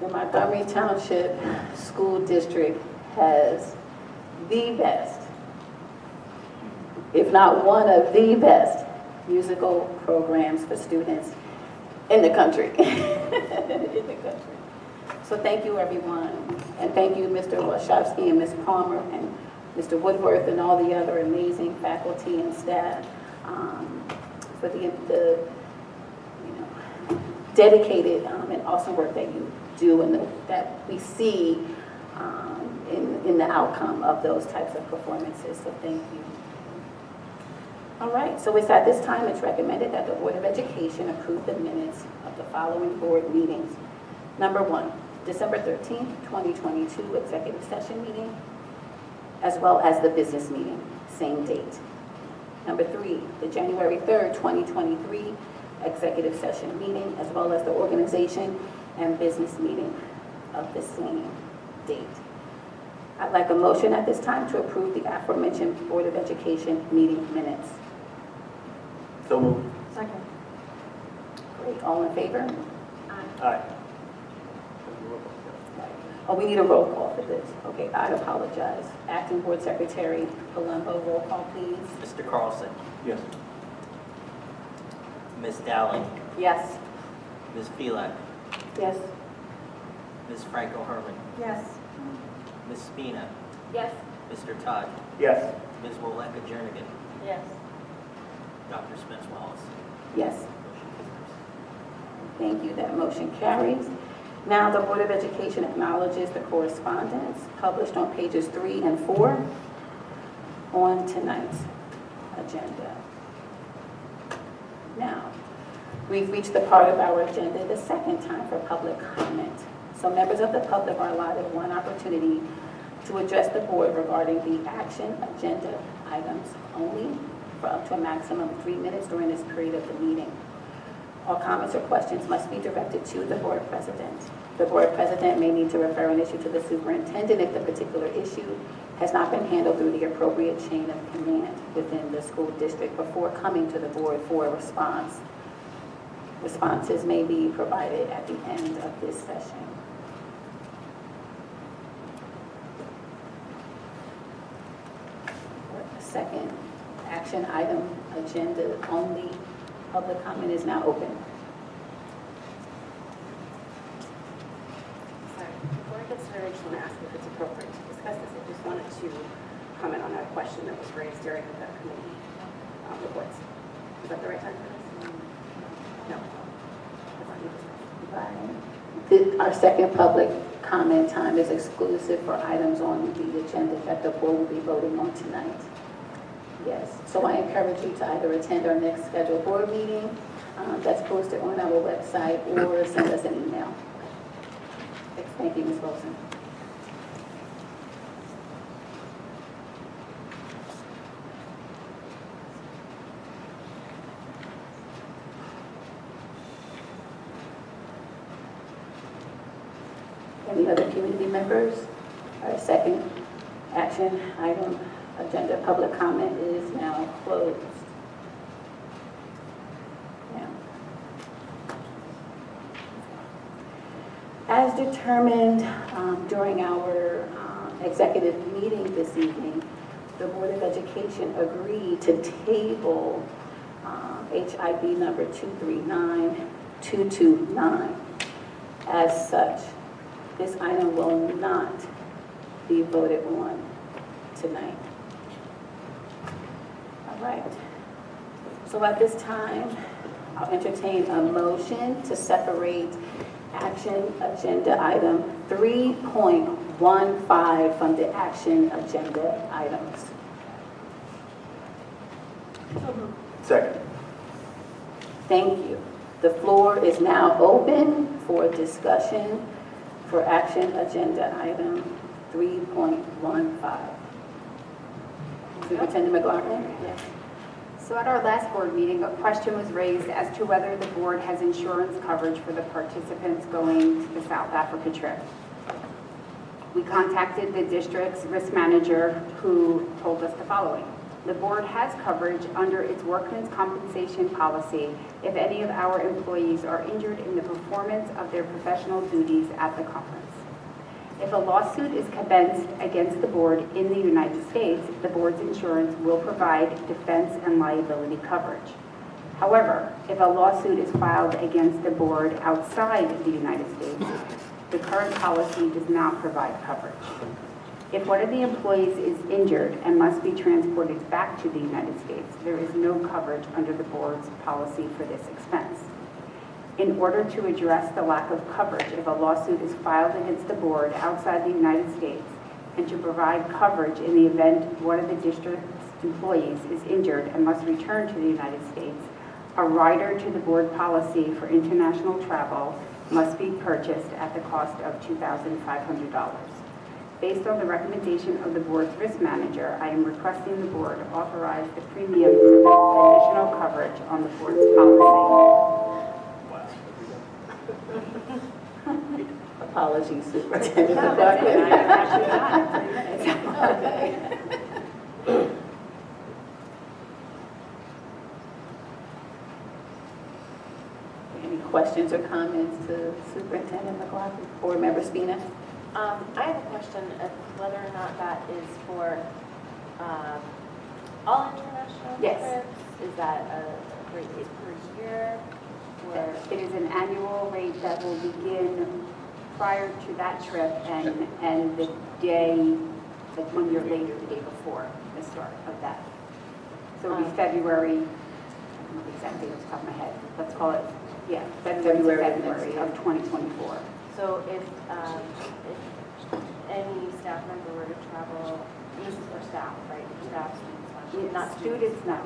The Montgomery Township School District has the best, if not one of the best, musical programs for students in the country. In the country. So thank you, everyone. And thank you, Mr. Wachowski and Ms. Palmer and Mr. Woodworth and all the other amazing faculty and staff for the dedicated and awesome work that you do and that we see in the outcome of those types of performances. So thank you. All right, so it's at this time it's recommended that the Board of Education approve the minutes of the following board meetings. Number 1, December 13th, 2022 executive session meeting, as well as the business meeting, same date. Number 3, the January 3rd, 2023 executive session meeting, as well as the organization and business meeting of the same date. I'd like a motion at this time to approve the aforementioned Board of Education meeting minutes. So moved. Second. Great, all in favor? Aye. Oh, we need a roll call for this. Okay, I apologize. Acting Board Secretary Palumbo, roll call, please. Mr. Carlson, Yes. Ms. Dowling, Yes. Ms. Phelak, Yes. Ms. Franco Herman, Yes. Ms. Spina, Yes. Mr. Todd, Yes. Ms. Woleka Jernigan, Yes. Dr. Spence Wallace. Yes. Motion carries. Thank you, that motion carries. Now, the Board of Education acknowledges the correspondence published on pages 3 and 4 on tonight's agenda. Now, we've reached the part of our agenda the second time for public comment. So members of the public are allotted one opportunity to address the board regarding the action agenda items only for up to a maximum of 3 minutes during this period of the meeting. All comments or questions must be directed to the board president. The board president may need to refer an issue to the superintendent if the particular issue has not been handled through the appropriate chain of command within the school district before coming to the board for a response. Responses may be provided at the end of this session. The second action item, agenda only. Public comment is now open. Sorry, before I get started, I just want to ask if it's appropriate to discuss this. I just wanted to comment on a question that was raised during the committee reports. Is that the right time for this? No. Our second public comment time is exclusive for items on the agenda that the board will be voting on tonight. Yes, so I encourage you to either attend our next scheduled board meeting that's posted on our website or send us an email. Thank you, Ms. Wilson. Any other community members? Our second action item agenda public comment is now closed. Now, as determined during our executive meeting this evening, the Board of Education agreed to table HIB number 239229. As such, this item will not be voted on tonight. All right. So at this time, I'll entertain a motion to separate action agenda item 3.15 from the action agenda items. Second. Thank you. The floor is now open for discussion for action agenda item 3.15. Superintendent McLaughlin? Yes. So at our last board meeting, a question was raised as to whether the board has insurance coverage for the participants going to the South Africa trip. We contacted the district's risk manager who told us the following. The board has coverage under its workmen's compensation policy if any of our employees are injured in the performance of their professional duties at the conference. If a lawsuit is commenced against the board in the United States, the board's insurance will provide defense and liability coverage. However, if a lawsuit is filed against the board outside the United States, the current policy does not provide coverage. If one of the employees is injured and must be transported back to the United States, there is no coverage under the board's policy for this expense. In order to address the lack of coverage if a lawsuit is filed against the board outside the United States, and to provide coverage in the event one of the district's employees is injured and must return to the United States, a rider to the board policy for international travel must be purchased at the cost of $2,500. Based on the recommendation of the board's risk manager, I am requesting the board authorize the premium for additional coverage on the board's policy. Apologies, Superintendent. No, that's it. I actually got it. Okay. Any questions or comments to Superintendent McLaughlin? Board Member Spina? I have a question of whether or not that is for all international Yes. trips. Is that a rate per year? Or It is an annual rate that will begin prior to that trip and the day, like 1 year later, the day before the start of that. So it'll be February, I don't know the exact date off the top of my head, let's call it, yeah, February of 2024. So if any staff member were to travel, this is for staff, right? Staff, students, not Students, no.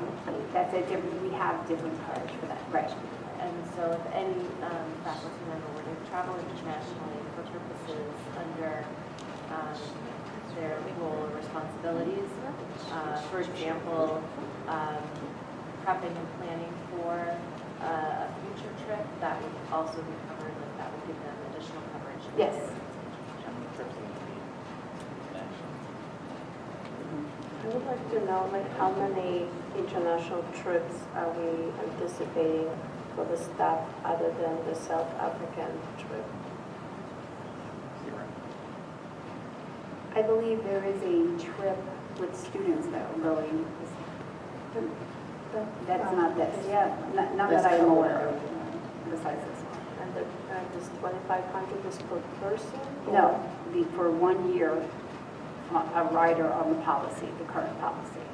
That's a different, we have different coverage for that, right. And so if any faculty member were to travel internationally for purposes under their role or responsibilities, for example, prepping and planning for a future trip, that would also be covered, like that would give them additional coverage. Yes. I would like to know, like, how many international trips are we anticipating for the staff other than the South African trip? I believe there is a trip with students though going. That's not this, yeah, not that I am aware of, besides this one. And this 2,500 is per person? or- No, for 1 year, a rider on the policy, the current policy.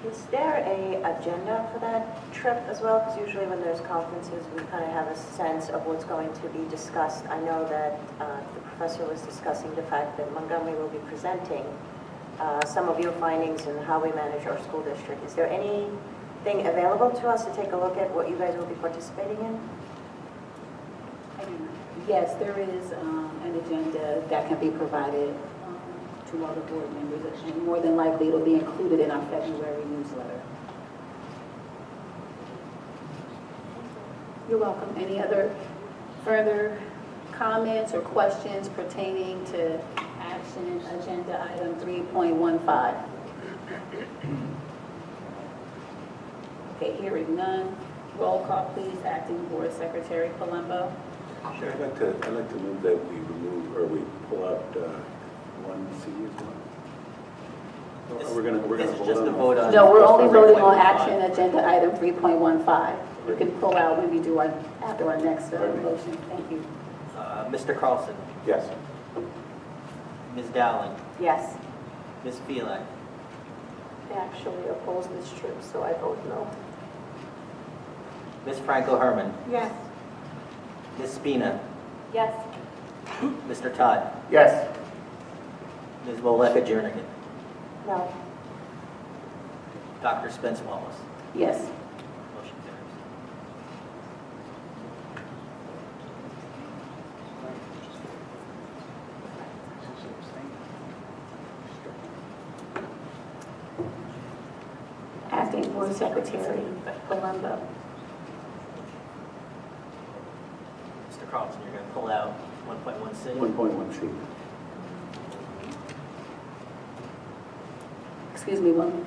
Is there a agenda for that trip as well? Because usually when there's conferences, we kind of have a sense of what's going to be discussed. I know that the professor was discussing the fact that Montgomery will be presenting some of your findings and how we manage our school district. Is there anything available to us to take a look at what you guys will be participating in? Yes, there is an agenda that can be provided to all the board members, and more than likely it'll be included in our February newsletter. You're welcome. Any other further comments or questions pertaining to action agenda item 3.15? Okay, hearing none. Roll call, please. Acting Board Secretary Palumbo. Sure, I'd like to move that we remove, or we pull out 1C as well. We're going to vote on. No, we're only voting on action agenda item 3.15. You can pull out when we do after our next motion. Thank you. Mr. Carlson? Yes. Ms. Dowling? Yes. Ms. Phelan? I actually oppose this trip, so I vote no. Ms. Franco-Herman? Yes. Ms. Spina? Yes. Mr. Todd? Yes. Ms. Moleka Jernigan? No. Dr. Spence Wallace? Yes. Motion carries. Acting Board Board Secretary Palumbo. Mr. Carlson, you're going to pull out 1.1C? 1.1C. Excuse me, one.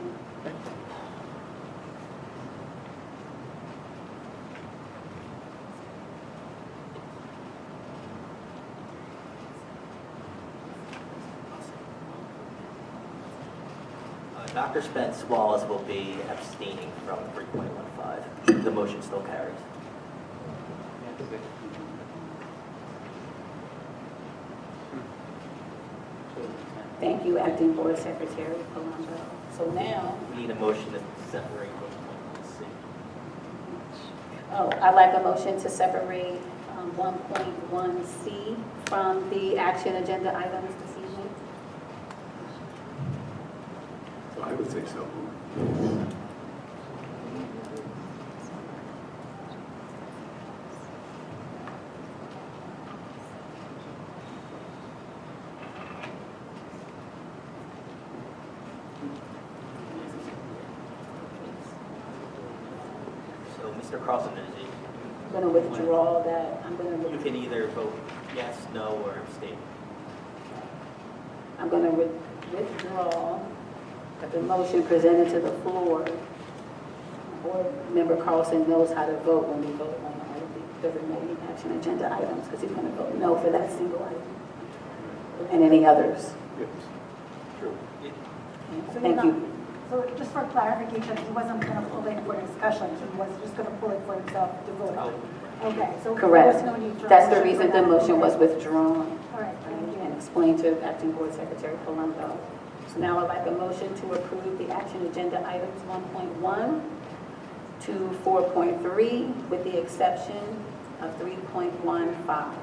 Dr. Spence Wallace will be abstaining from 3.15. The motion still carries. Thank you, Acting Board Secretary Palumbo. So now, We need a motion to separate 1.1C. I'd like a motion to separate 1.1C from the action agenda items this evening. So I would say so. So, Mr. Carlson, I'm going to withdraw that. you can either vote yes, no, or abstain. I'm going to withdraw the motion presented to the floor. Board Member Carlson knows how to vote when we vote on all of the designated action agenda items, because he's going to vote no for that single item and any others. Yes. True. So Thank you. So just for clarification, he wasn't going to pull it for discussion, he was just going to pull it for himself to vote. Okay, so there Correct. was no need for a That's the motion reason for the that. motion was withdrawn. All right, thank you. And explained to Acting Board Secretary Palumbo. So now I'd like a motion to approve the action agenda items 1.1 to 4.3 with the exception of 3.15.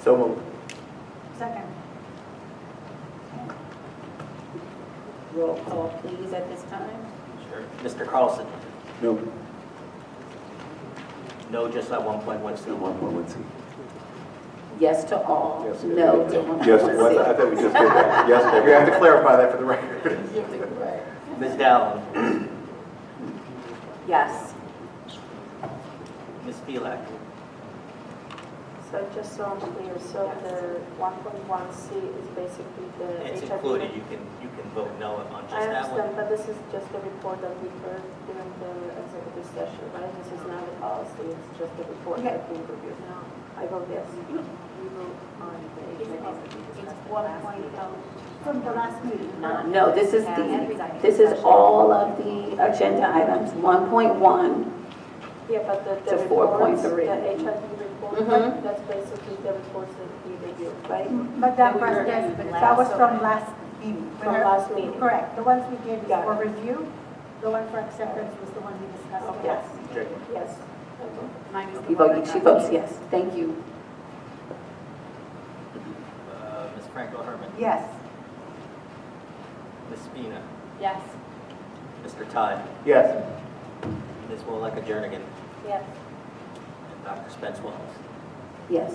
So moved. Second. Roll call, please, at this time. Sure. Mr. Carlson? No. No, just on 1.1C. 1.1C. Yes to all, Yes. no to 1.1. Yes, I thought we just did that. Yes, to We have to clarify that for the record. Ms. Dowling? Yes. Ms. Felak? So just so I'm clear, so the 1.1C is basically the It's HIV. included. You can vote no on just I that one. understand, but this is just the report that we heard during the executive session, right? This is not the policy, it's just the report that we reviewed. No, I vote yes. We vote on the It's 1.0 from the last meeting. No, this is all of the agenda items, 1.1. Yeah, but the To reports, 4.3. the HIV report, Mhm. that's basically the reports that we reviewed, right? Madam President, that was from last meeting. From last meeting. Correct. The ones we gave is Got for it. review. The one for acceptance was the one we discussed Okay. last meeting. Yes. She votes yes. Thank you. Ms. Franco-Herman? Yes. Ms. Spina? Yes. Mr. Todd? Yes. Ms. Wolaka-Jernigan? Yes. And Dr. Spence Wallace? Yes.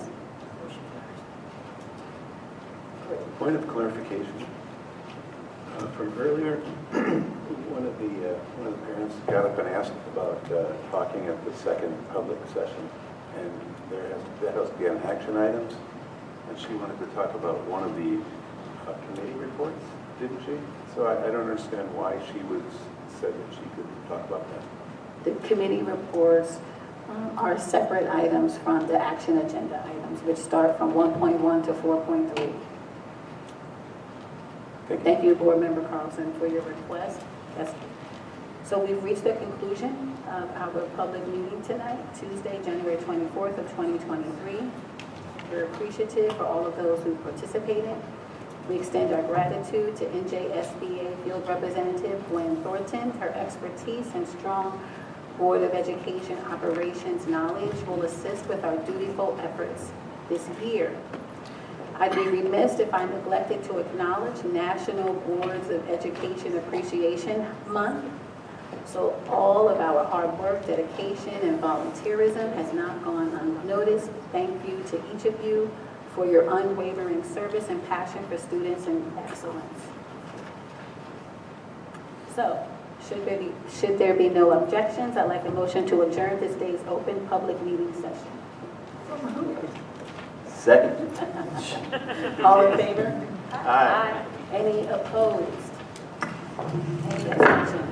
Motion carries. Point of clarification. From earlier, one of the parents got up and asked about talking at the second public session, and that has to be on action items, and she wanted to talk about one of the committee reports, didn't she? So I don't understand why she said that she could talk about that. The committee reports are separate items from the action agenda items, which start from 1.1 to 4.3. Thank you, Board Member Carlson, for your request. Yes. So we've reached the conclusion of our public meeting tonight, Tuesday, January 24th of 2023. We're appreciative for all of those who participated. We extend our gratitude to NJSBA Field Representative Gwen Thornton. Her expertise and strong Board of Education operations knowledge will assist with our dutiful efforts this year. I'd be remiss if I neglected to acknowledge National Boards of Education Appreciation Month. So all of our hard work, dedication, and volunteerism has not gone unnoticed. Thank you to each of you for your unwavering service and passion for students and excellence. So, should there be no objections, I'd like a motion to adjourn this day's open public meeting session. Second. All in favor? Aye. Any opposed? Any abstentions?